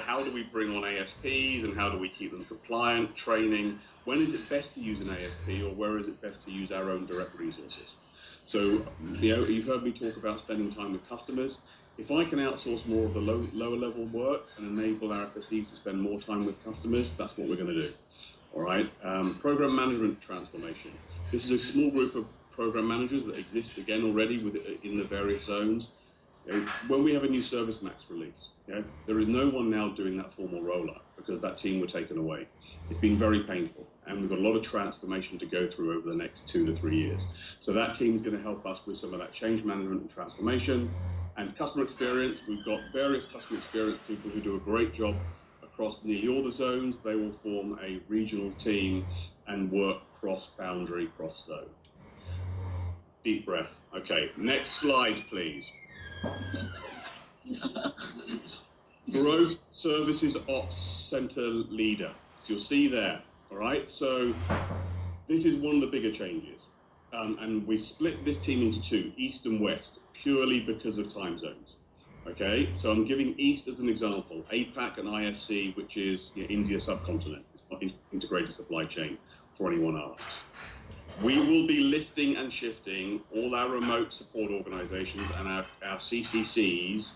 how do we bring on ASPs and how do we keep them compliant, training? When is it best to use an ASP or where is it best to use our own direct resources? So, you've heard me talk about spending time with customers. If I can outsource more of the lower level work and enable our FSEs to spend more time with customers, that's what we're going to do. All right. Program management transformation. This is a small group of program managers that exist again already in the various zones. When we have a new Service Max release, there is no one now doing that formal roll-up because that team were taken away. It's been very painful, and we've got a lot of transformation to go through over the next 2 to 3 years. So that team is going to help us with some of that change management and transformation. And customer experience, we've got various customer experience people who do a great job across nearly all the zones. They will form a regional team and work cross-boundary, cross-zone. Deep breath. Okay, next slide, please. Growth Services Ops Center Leader. So you'll see there, all right? So this is one of the bigger changes. And we split this team into two, East and West, purely because of time zones. Okay, so I'm giving East as an example, APAC and ISC, which is India subcontinent. It's not integrated supply chain for anyone asks. We will be lifting and shifting all our remote support organizations and our CCCs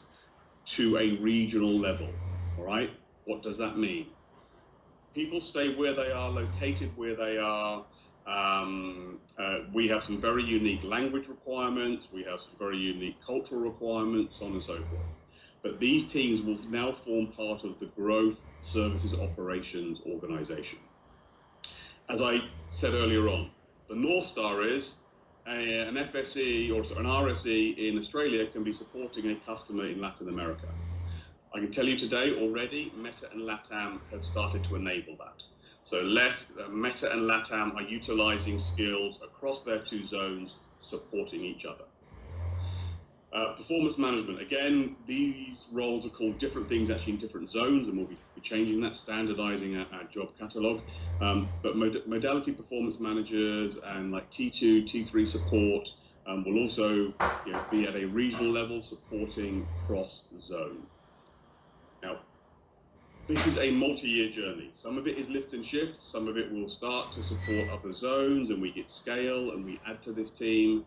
to a regional level, all right? What does that mean? People stay where they are, located where they are. We have some very unique language requirements. We have some very unique cultural requirements, so on and so forth. But these teams will now form part of the Growth Services Operations organization. As I said earlier on, the North Star is an FSE or an RSE in Australia can be supporting a customer in Latin America. I can tell you today already, Meta and LATAM have started to enable that. So Meta and LATAM are utilizing skills across their two zones, supporting each other. Performance management, again, these roles are called different things actually in different zones, and we'll be changing that, standardizing our job catalog. But modality performance managers and like T2, T3 support will also be at a regional level supporting cross-zone. Now, this is a multi-year journey. Some of it is lift and shift. Some of it will start to support other zones and we get scale and we add to this team.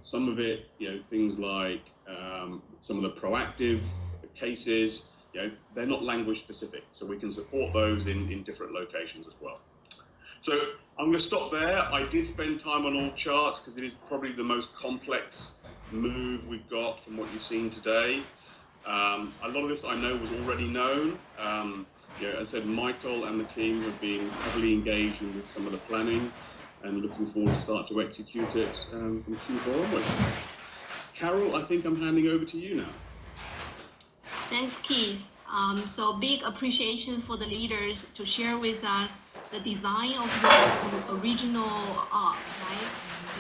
Some of it, things like some of the proactive cases, they're not language specific. So we can support those in different locations as well. So I'm going to stop there. I did spend time on all charts because it is probably the most complex move we've got from what you've seen today. A lot of this I know was already known. As I said, Michael and the team have been heavily engaged in with some of the planning and looking forward to start to execute it from Q4 onwards. Carol, I think I'm handing over to you now. Thanks, Keith. So big appreciation for the leaders to share with us the design of the original org, right?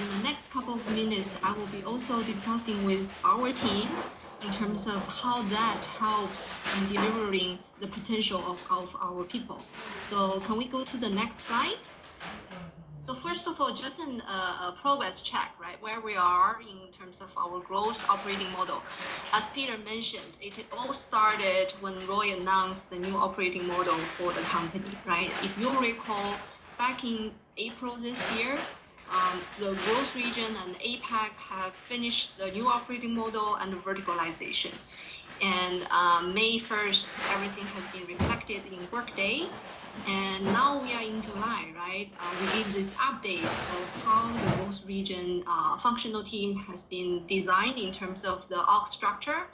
In the next couple of minutes, I will be also discussing with our team in terms of how that helps in delivering the potential of our people. So can we go to the next slide? So first of all, just a progress check, right? Where we are in terms of our growth operating model. As Peter mentioned, it all started when Roy announced the new operating model for the company, right? If you recall, back in April this year, the growth region and APAC have finished the new operating model and verticalization. And May 1st, everything has been reflected in Workday. And now we are in July, right? We give this update of how the growth region functional team has been designed in terms of the org structure.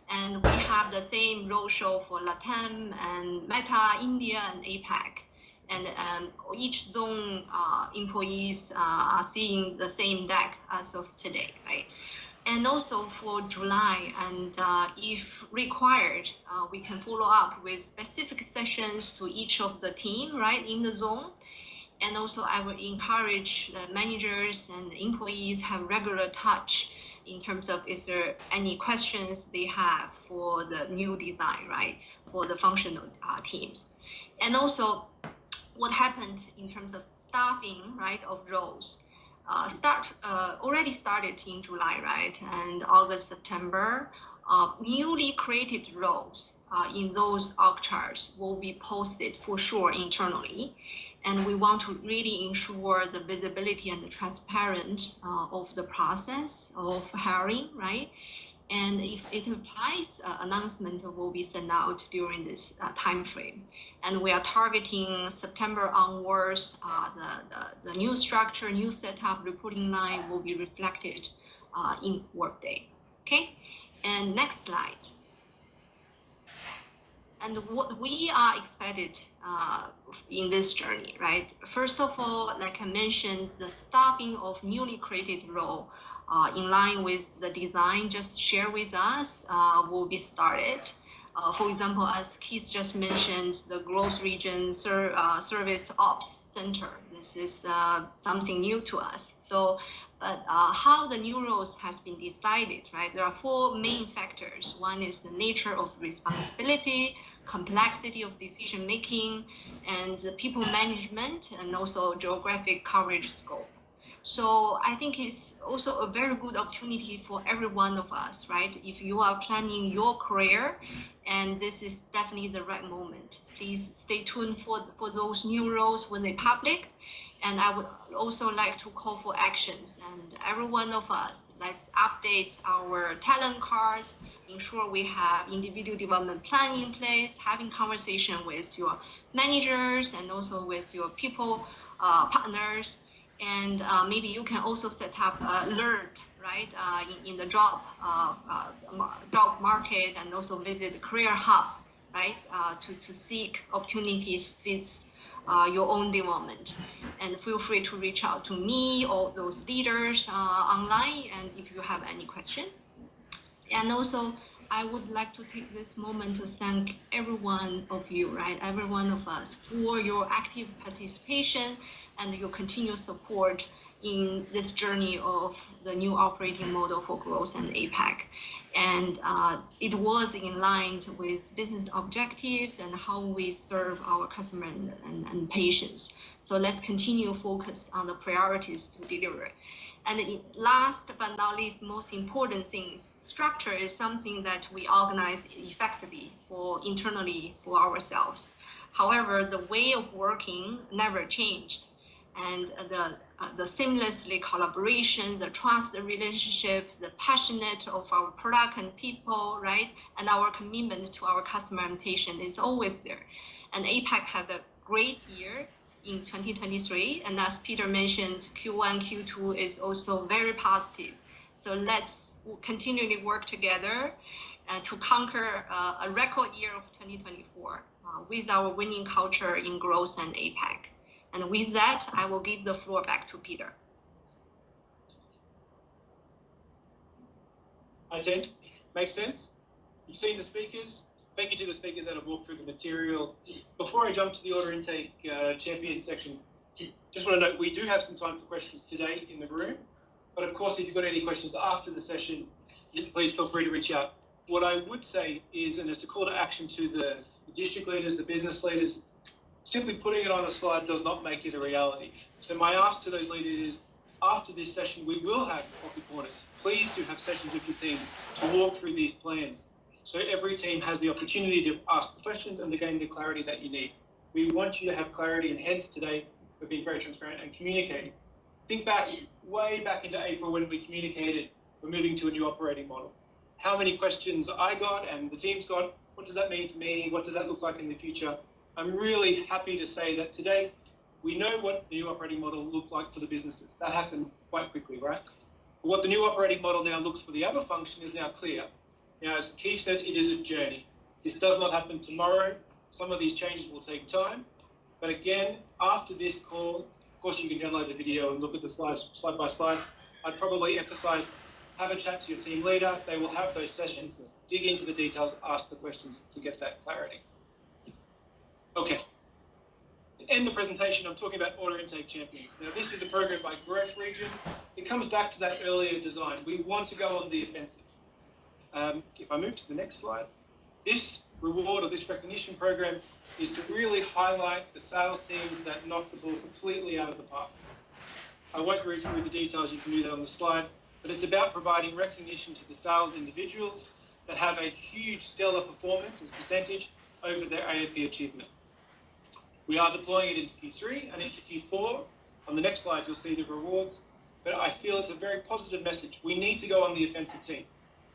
And we have the same roadshow for LATAM and Meta, India, and APAC. And each zone employees are seeing the same deck as of today, right? And also for July, and if required, we can follow up with specific sessions to each of the team, right, in the zone. And also I will encourage the managers and employees have regular touch in terms of is there any questions they have for the new design, right, for the functional teams. And also what happened in terms of staffing, right, of roles. Already started in July, right, and August, September. Newly created roles in those org charts will be posted for sure internally, and we want to really ensure the visibility and the transparent of the process of hiring, right? And if it applies, announcement will be sent out during this time frame. And we are targeting September onwards, the new structure, new setup, reporting line will be reflected in Workday, okay? And next slide. And what we are expected in this journey, right? First of all, like I mentioned, the staffing of newly created role in line with the design just shared with us will be started. For example, as Keith just mentioned, the growth region service ops center. This is something new to us. So, but how the new roles has been decided, right? There are 4 main factors. One is the nature of responsibility, complexity of decision making, and people management, and also geographic coverage scope. So I think it's also a very good opportunity for every one of us, right? If you are planning your career, and this is definitely the right moment. Please stay tuned for those new roles when they public. And I would also like to call for actions. And every one of us, let's update our talent cards, ensure we have individual development plan in place, having conversation with your managers and also with your people partners. And maybe you can also set up alert, right, in the job market, and also visit the career hub, right, to seek opportunities fits your own development. And feel free to reach out to me or those leaders online, and if you have any question. And also, I would like to take this moment to thank every one of you, right, every one of us, for your active participation and your continued support in this journey of the new operating model for growth and APAC. And it was in line with business objectives and how we serve our customers and patients. So let's continue focus on the priorities to deliver. And last but not least, most important things, structure is something that we organize effectively internally for ourselves. However, the way of working never changed. And the seamlessly collaboration, the trust, the relationship, the passionate of our product and people, right? And our commitment to our customer and patient is always there. And APAC had a great year in 2023. And as Peter mentioned, Q1, Q2 is also very positive. So let's continually work together to conquer a record year of 2024 with our winning culture in growth and APAC. And with that, I will give the floor back to Peter. Hi, Jen. Makes sense? You've seen the speakers. Thank you to the speakers that have walked through the material. Before I jump to the order intake champion section, just want to note we do have some time for questions today in the room. But of course, if you've got any questions after the session, please feel free to reach out. What I would say is, and it's a call to action to the district leaders, the business leaders, simply putting it on a slide does not make it a reality. So my ask to those leaders is, after this session, we will have coffee corners. Please do have sessions with your team to walk through these plans. So every team has the opportunity to ask questions and to gain the clarity that you need. We want you to have clarity, and hence today we're being very transparent and communicating. Think back, way back into April when we communicated we're moving to a new operating model. How many questions I got and the team's got, what does that mean for me? What does that look like in the future? I'm really happy to say that today we know what the new operating model looked like for the businesses. That happened quite quickly, right? But what the new operating model now looks for the other function is now clear. Now, as Keith said, it is a journey. This does not happen tomorrow. Some of these changes will take time. But again, after this call, of course, you can download the video and look at the slides slide by slide. I'd probably emphasize, have a chat to your team leader. They will have those sessions, dig into the details, ask the questions to get that clarity. Okay. To end the presentation, I'm talking about Order Intake Champions. Now, this is a program by Growth Region. It comes back to that earlier design. We want to go on the offensive. If I move to the next slide, this reward or this recognition program is to really highlight the sales teams that knock the ball completely out of the park. I won't read through the details, you can do that on the slide, but it's about providing recognition to the sales individuals that have a huge stellar performance as percentage over their AAP achievement. We are deploying it into Q3 and into Q4. On the next slide, you'll see the rewards, but I feel it's a very positive message. We need to go on the offensive team.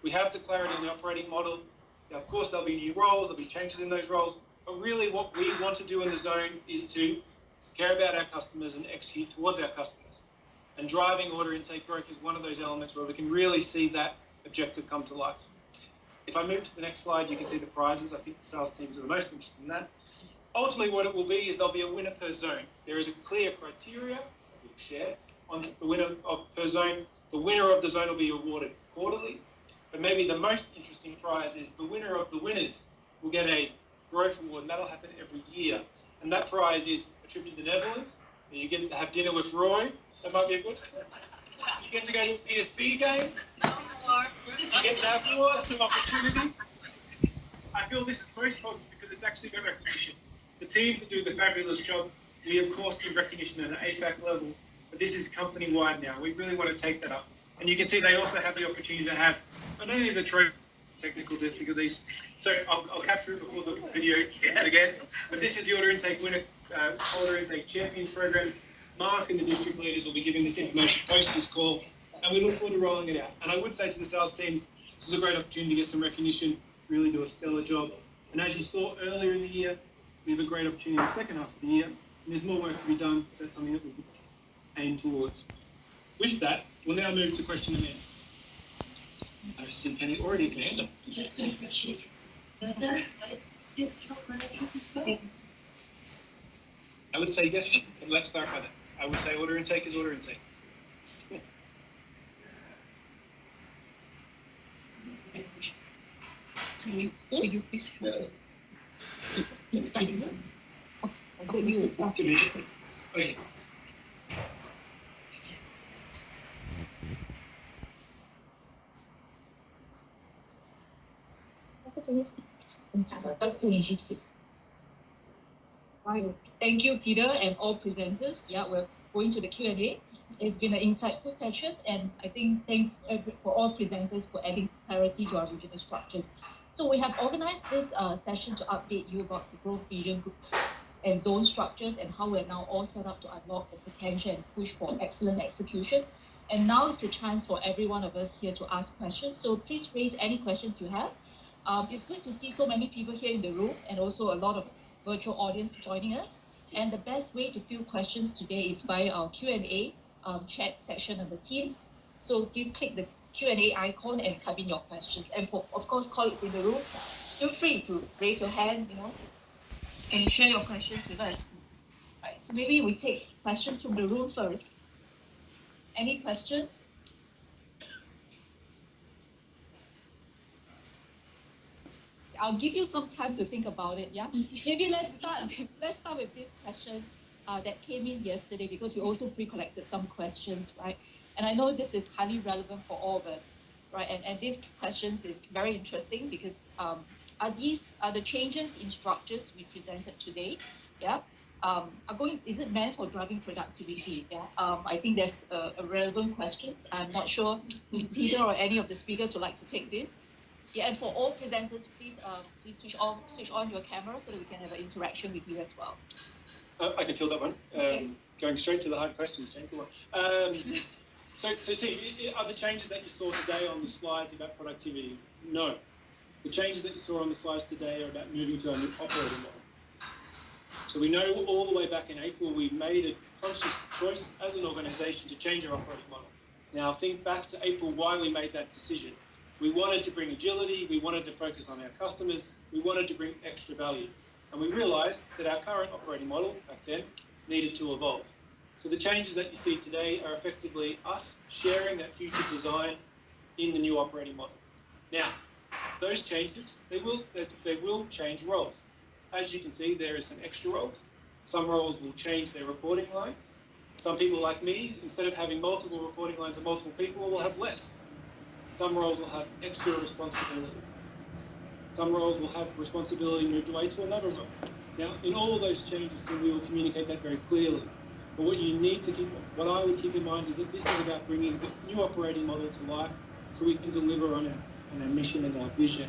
We have the clarity in the operating model. Now, of course, there'll be new roles, there'll be changes in those roles, but really what we want to do in the zone is to care about our customers and execute towards our customers. And driving order intake growth is one of those elements where we can really see that objective come to life. If I move to the next slide, you can see the prizes. I think the sales teams are the most interested in that. Ultimately, what it will be is there'll be a winner per zone. There is a clear criteria that we'll share on the winner per zone. The winner of the zone will be awarded quarterly. But maybe the most interesting prize is the winner of the winners will get a growth award, and that'll happen every year. And that prize is a trip to the Netherlands. You get to have dinner with Roy. That might be a good. You get to go to the PSP game. You get to have awards, some opportunity. I feel this is most positive because it's actually got recognition. The teams that do the fabulous job, we of course give recognition at an APAC level, but this is company-wide now. We really want to take that up. And you can see they also have the opportunity to have not only the technical difficulties, so I'll capture it before the video ends again, but this is the Order Intake Winner, Order Intake Champions program. Mark and the district leaders will be giving this information post this call, and we look forward to rolling it out. And I would say to the sales teams, this is a great opportunity to get some recognition, really do a stellar job. And as you saw earlier in the year, we have a great opportunity in the second half of the year, and there's more work to be done. That's something that we could aim towards. With that, we'll now move to question and answers. I see Penny already at the hand. I would say yes, but let's clarify that. I would say order intake is order intake. So you please have a seat. It's time. Okay. Right. Thank you, Peter, and all presenters. Yeah, we're going to the Q&A. It's been an insightful session, and I think thanks for all presenters for adding clarity to our regional structures. So we have organized this session to update you about the growth region group and zone structures and how we're now all set up to unlock the potential and push for excellent execution. And now is the chance for every one of us here to ask questions. So please raise any questions you have. It's good to see so many people here in the room and also a lot of virtual audience joining us. And the best way to field questions today is via our Q&A chat section of the Teams. So please click the Q&A icon and type in your questions. And for, of course, colleagues in the room, feel free to raise your hand, and share your questions with us. Right, so maybe we take questions from the room first. Any questions? I'll give you some time to think about it. Yeah, maybe let's start with this question that came in yesterday, because we also pre-collected some questions, right? And I know this is highly relevant for all of us, right? And these questions is very interesting because are the changes in structures we presented today, yeah, is it meant for driving productivity? Yeah, I think that's a relevant question. I'm not sure if Peter or any of the speakers would like to take this. Yeah, and for all presenters, please switch on your camera so that we can have an interaction with you as well. I can fill that one. Okay. going straight to the hard questions, Jane. Come on. So T, are the changes that you saw today on the slides about productivity? No. The changes that you saw on the slides today are about moving to a new operating model. So we know all the way back in April, we made a conscious choice as an organisation to change our operating model. Now think back to April, why we made that decision. We wanted to bring agility, we wanted to focus on our customers, we wanted to bring extra value. And we realised that our current operating model back then needed to evolve. So the changes that you see today are effectively us sharing that future design in the new operating model. Now, those changes, they will change roles. As you can see, there is some extra roles. Some roles will change their reporting line. Some people like me, instead of having multiple reporting lines of multiple people, will have less. Some roles will have extra responsibility. Some roles will have responsibility moved away to another role. Now, in all of those changes, we will communicate that very clearly. But what you need to what I would keep in mind is that this is about bringing the new operating model to life so we can deliver on our mission and our vision.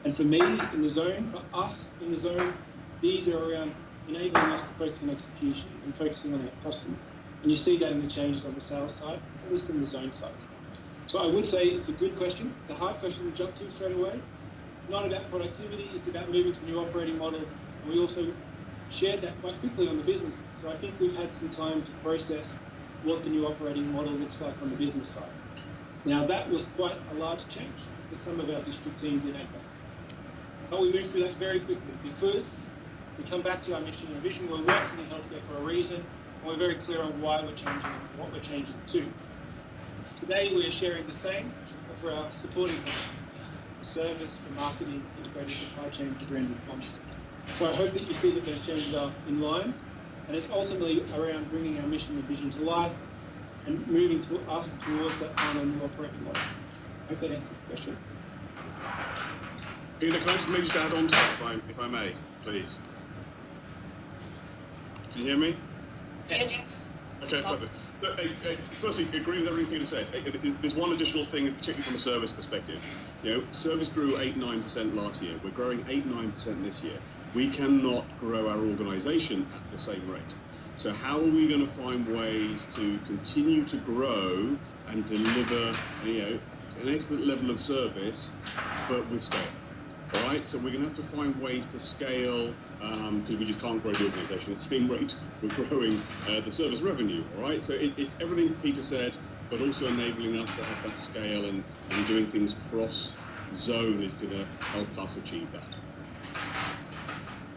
And for me, in the zone, for us in the zone, these are around enabling us to focus on execution and focusing on our customers. And you see that in the changes on the sales side, at least in the zone side. So I would say it's a good question. It's a hard question to jump to straight away. Not about productivity, it's about moving to a new operating model. And we also shared that quite quickly on the businesses. So I think we've had some time to process what the new operating model looks like on the business side. Now that was quite a large change for some of our district teams in APAC. But we moved through that very quickly because we come back to our mission and vision. We're working in healthcare for a reason, and we're very clear on why we're changing and what we're changing to. Today we are sharing the same for our supporting functions, for service, for marketing, integrated supply chain, for brand and commerce. So I hope that you see that those changes are in line, and it's ultimately around bringing our mission and vision to life and moving to us towards that final new operating model. I hope that answers the question. Peter, can I just maybe add on to that, if I may, please? Can you hear me? Yes. Okay, perfect. Look, firstly, agree with everything Peter said. There's one additional thing, particularly from a service perspective. You know, service grew 8-9% last year. We're growing 8-9% this year. We cannot grow our organisation at the same rate. So how are we going to find ways to continue to grow and deliver, you know, an excellent level of service, but with scale? All right, so we're going to have to find ways to scale because we just can't grow the organisation at the same rate we're growing the service revenue. All right, so it's everything Peter said, but also enabling us to have that scale and doing things cross zone is going to help us achieve that.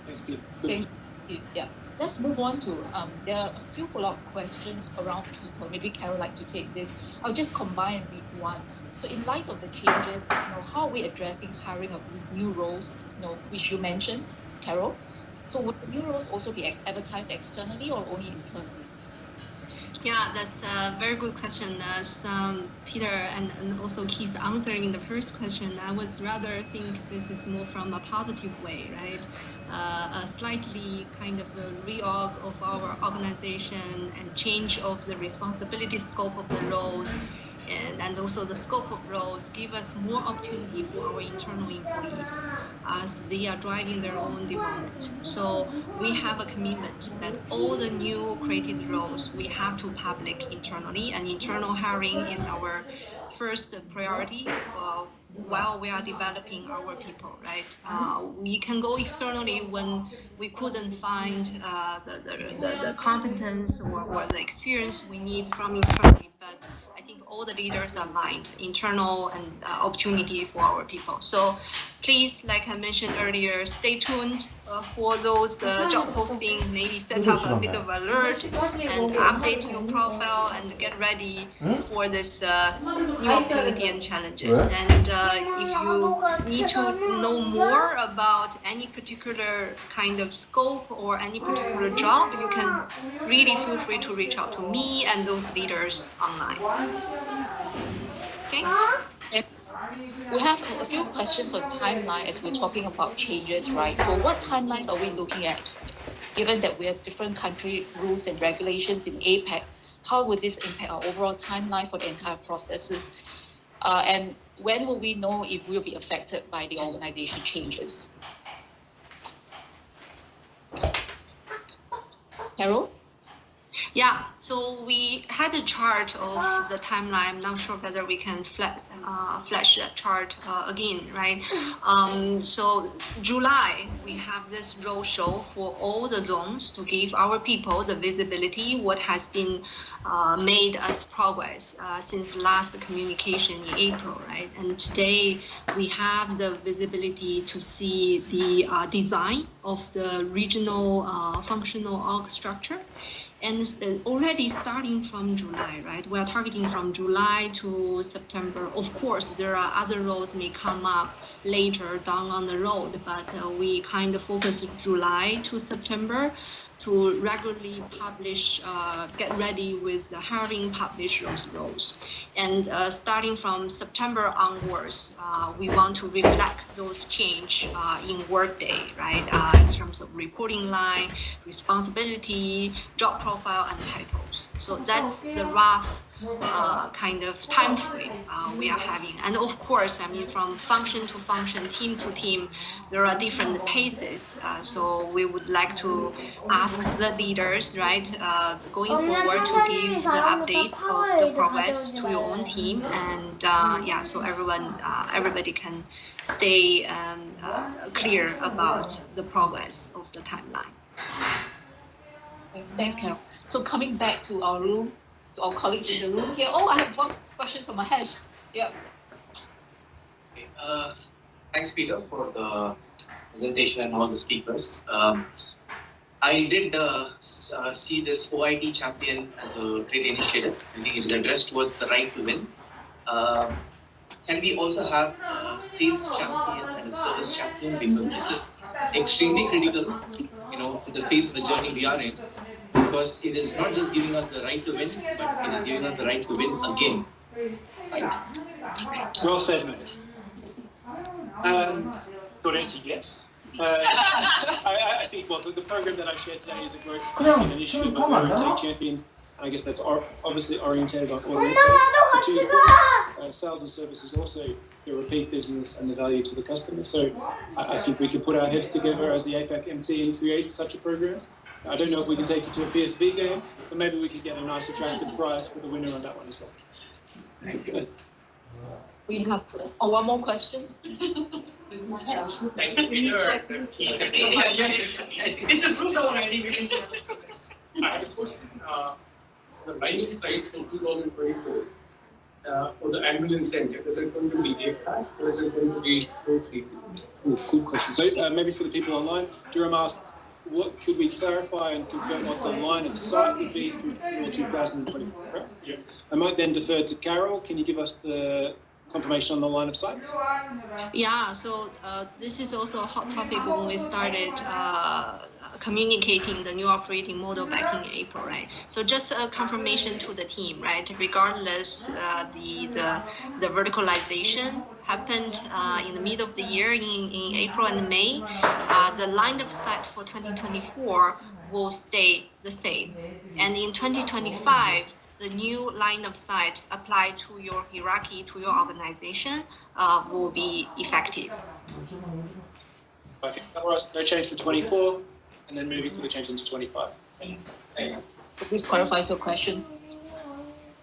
Thanks, Peter. Thank you. Yeah. Let's move on to, there are a few follow-up questions around people. Maybe Carol would like to take this. I'll just combine and read one. So in light of the changes, how are we addressing hiring of these new roles, which you mentioned, Carol? So would the new roles also be advertised externally or only internally? Yeah, that's a very good question. As Peter and also Keith answering the first question, I would rather think this is more from a positive way, right? A slightly kind of a reorg of our organization and change of the responsibility scope of the roles and also the scope of roles give us more opportunity for our internal employees as they are driving their own development. So we have a commitment that all the new created roles we have to public internally, and internal hiring is our first priority while we are developing our people, right? We can go externally when we couldn't find the competence or the experience we need from internally, but I think all the leaders are aligned, internal and opportunity for our people. So please, like I mentioned earlier, stay tuned for those job postings, maybe set up a bit of alert and update your profile and get ready for this new opportunity and challenges. And if you need to know more about any particular kind of scope or any particular job, you can really feel free to reach out to me and those leaders online. Okay? We have a few questions on timeline as we're talking about changes, right? So what timelines are we looking at? Given that we have different country rules and regulations in APAC, how would this impact our overall timeline for the entire processes? And when will we know if we'll be affected by the organization changes? Carol? Yeah, so we had a chart of the timeline. I'm not sure whether we can flash that chart again, right? So July, we have this roadshow for all the zones to give our people the visibility, what has been made as progress since last communication in April, right? And today we have the visibility to see the design of the regional functional org structure. And already starting from July, right? We are targeting from July to September. Of course, there are other roles may come up later down on the road, but we kind of focus July to September to regularly publish, get ready with the hiring, publish those roles. And starting from September onwards, we want to reflect those change in Workday, right? In terms of reporting line, responsibility, job profile, and titles. So that's the rough kind of time frame we are having. And of course, I mean, from function to function, team to team, there are different paces. So we would like to ask the leaders, right, going forward to give the updates of the progress to your own team. And yeah, so everybody can stay clear about the progress of the timeline. Thanks, Carol. So coming back to our room, to our colleagues in the room here. Oh, I have one question from Mahesh. Yeah. Okay, thanks, Peter, for the presentation and all the speakers. I did see this OIT champion as a great initiative. I think it is addressed towards the right to win. Can we also have a sales champion and a service champion? Because this is extremely critical, you know, in the phase of the journey we are in. Because it is not just giving us the right to win, but it is giving us the right to win again. Right? Well said, Manish. Good answer, yes. I think, well, the program that I shared today is a growth initiative of OIT champions. I guess that's obviously oriented on audience. Sales and services also the repeat business and the value to the customer. So I think we can put our heads together as the APAC MT and create such a program. I don't know if we can take it to a PSV game, but maybe we could get a nice attractive prize for the winner on that one as well. Thank you. We have one more question. Thank you, Peter. It's approved already. I have a question. The line of sight for 2024 for the annual incentive, is it going to be APAC or is it going to be both regions? Cool question. So maybe for the people online, Durham asked, what could we clarify and confirm what the line of sight would be for 2024, correct? Yeah. I might then defer to Carol. Can you give us the confirmation on the line of sights? Yeah, so this is also a hot topic when we started communicating the new operating model back in April, right? So just a confirmation to the team, right? Regardless, the verticalization happened in the middle of the year in April and May. The line of sight for 2024 will stay the same, and in 2025. The new line of sight applied to your hierarchy, to your organization, will be effective. Okay, otherwise, no change for 24, and then moving for the change into 25. Please clarifies your questions.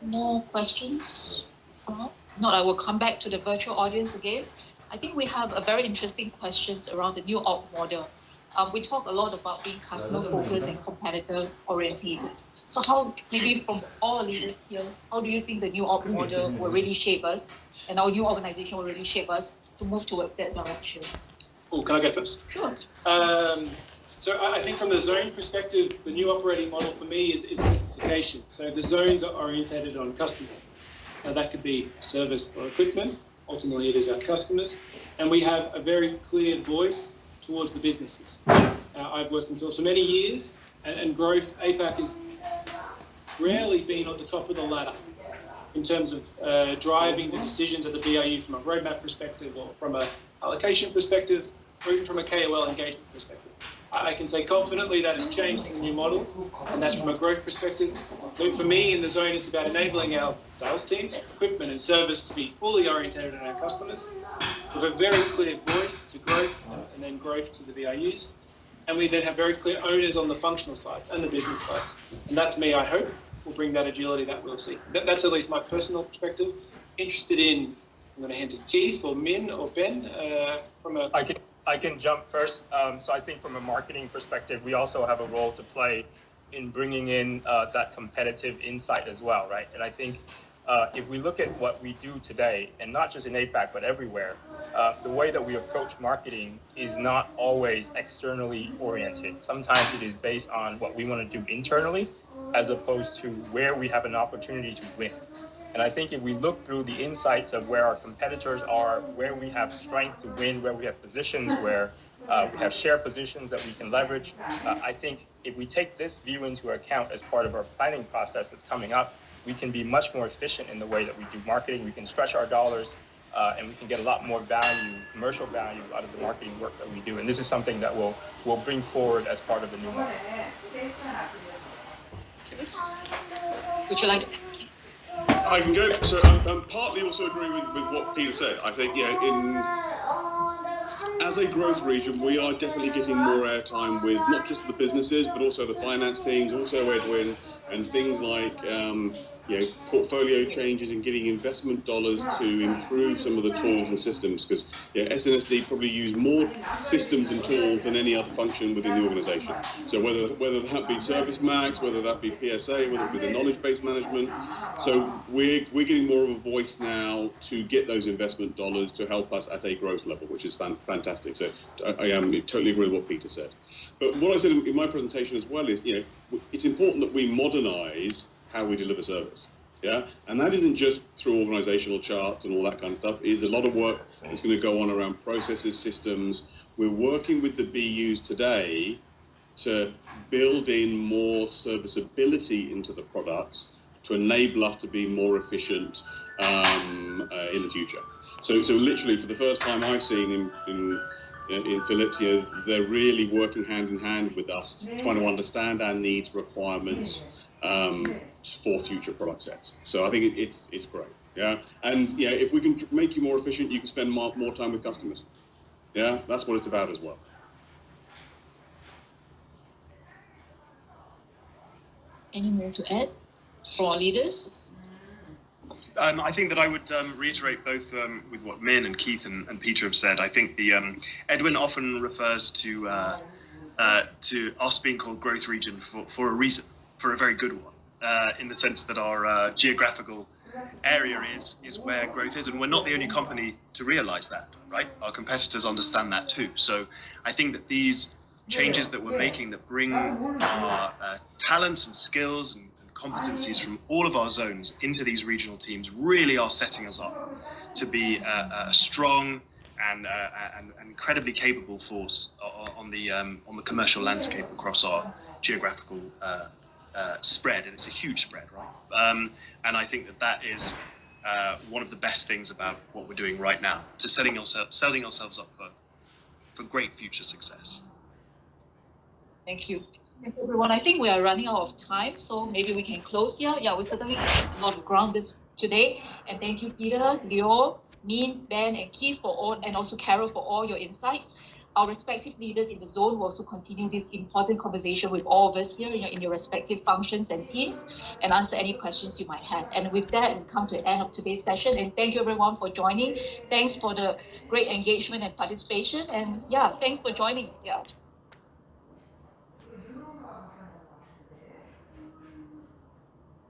More questions? Not, I will come back to the virtual audience again. I think we have a very interesting questions around the new org model. We talk a lot about being customer focused and competitor orientated. So how, maybe from all leaders here, how do you think the new org model will really shape us, and our new organization will really shape us to move towards that direction? Oh, can I go first? Sure. So I think from the zone perspective, the new operating model for me is simplification. So the zones are orientated on customers. Now that could be service or equipment. Ultimately, it is our customers. And we have a very clear voice towards the businesses. I've worked in Philips for many years, and growth, APAC has rarely been at the top of the ladder in terms of driving the decisions of the BAU from a roadmap perspective or from an allocation perspective or even from a KOL engagement perspective. I can say confidently that has changed in the new model, and that's from a growth perspective. So for me in the zone, it's about enabling our sales teams, equipment and service to be fully oriented on our customers with a very clear voice to growth and then growth to the BAUs. and we then have very clear owners on the functional sides and the business sides. And that, to me, I hope, will bring that agility that we'll see. That's at least my personal perspective. Interested in, I'm going to hand to Keith or Min or Ben from a... I can jump first. So I think from a marketing perspective, we also have a role to play in bringing in that competitive insight as well, right? And I think if we look at what we do today, and not just in APAC, but everywhere, the way that we approach marketing is not always externally oriented. Sometimes it is based on what we want to do internally, as opposed to where we have an opportunity to win. And I think if we look through the insights of where our competitors are, where we have strength to win, where we have positions, where we have shared positions that we can leverage, I think if we take this view into account as part of our planning process that's coming up, we can be much more efficient in the way that we do marketing. We can stretch our dollars and we can get a lot more value, commercial value out of the marketing work that we do. And this is something that we'll bring forward as part of the new model. Would you like to? I can go. So I'm partly also agree with what Peter said. I think, as a growth region, we are definitely getting more airtime with not just the businesses, but also the finance teams, also Edwin, and things like portfolio changes and getting investment dollars to improve some of the tools and systems. Because SNSD probably use more systems and tools than any other function within the organisation. So whether that be ServiceMax, whether that be PSA, whether it be the knowledge-based management, so we're getting more of a voice now to get those investment dollars to help us at a growth level, which is fantastic. So I totally agree with what Peter said. But what I said in my presentation as well is, it's important that we modernise how we deliver service. Yeah, and that isn't just through organizational charts and all that kind of stuff. It is a lot of work that's going to go on around processes, systems. We're working with the BUs today to build in more serviceability into the products to enable us to be more efficient in the future. So literally, for the first time I've seen in Philips, they're really working hand in hand with us, trying to understand our needs, requirements for future product sets. So I think it's great. Yeah, and if we can make you more efficient, you can spend more time with customers. Yeah, that's what it's about as well. Any more to add for our leaders? I think that I would reiterate both with what Min and Keith and Peter have said. I think the Edwin often refers to us being called growth region for a reason, for a very good one, in the sense that our geographical area is where growth is, and we're not the only company to realize that, right? Our competitors understand that too. So I think that these changes that we're making that bring our talents and skills and competencies from all of our zones into these regional teams really are setting us up to be a strong and incredibly capable force on the commercial landscape across our geographical spread, and it's a huge spread, right? And I think that is one of the best things about what we're doing right now, to setting ourselves up for great future success. Thank you. Thank you, everyone. I think we are running out of time, so maybe we can close here. Yeah, we certainly covered a lot of ground today. And thank you, Peter, Leo, Min, Ben, and Keith for all, and also Carol for all your insights. Our respective leaders in the zone will also continue this important conversation with all of us here in your respective functions and teams, and answer any questions you might have. And with that, we come to the end of today's session. And thank you, everyone, for joining. Thanks for the great engagement and participation. And yeah, thanks for joining. Yeah.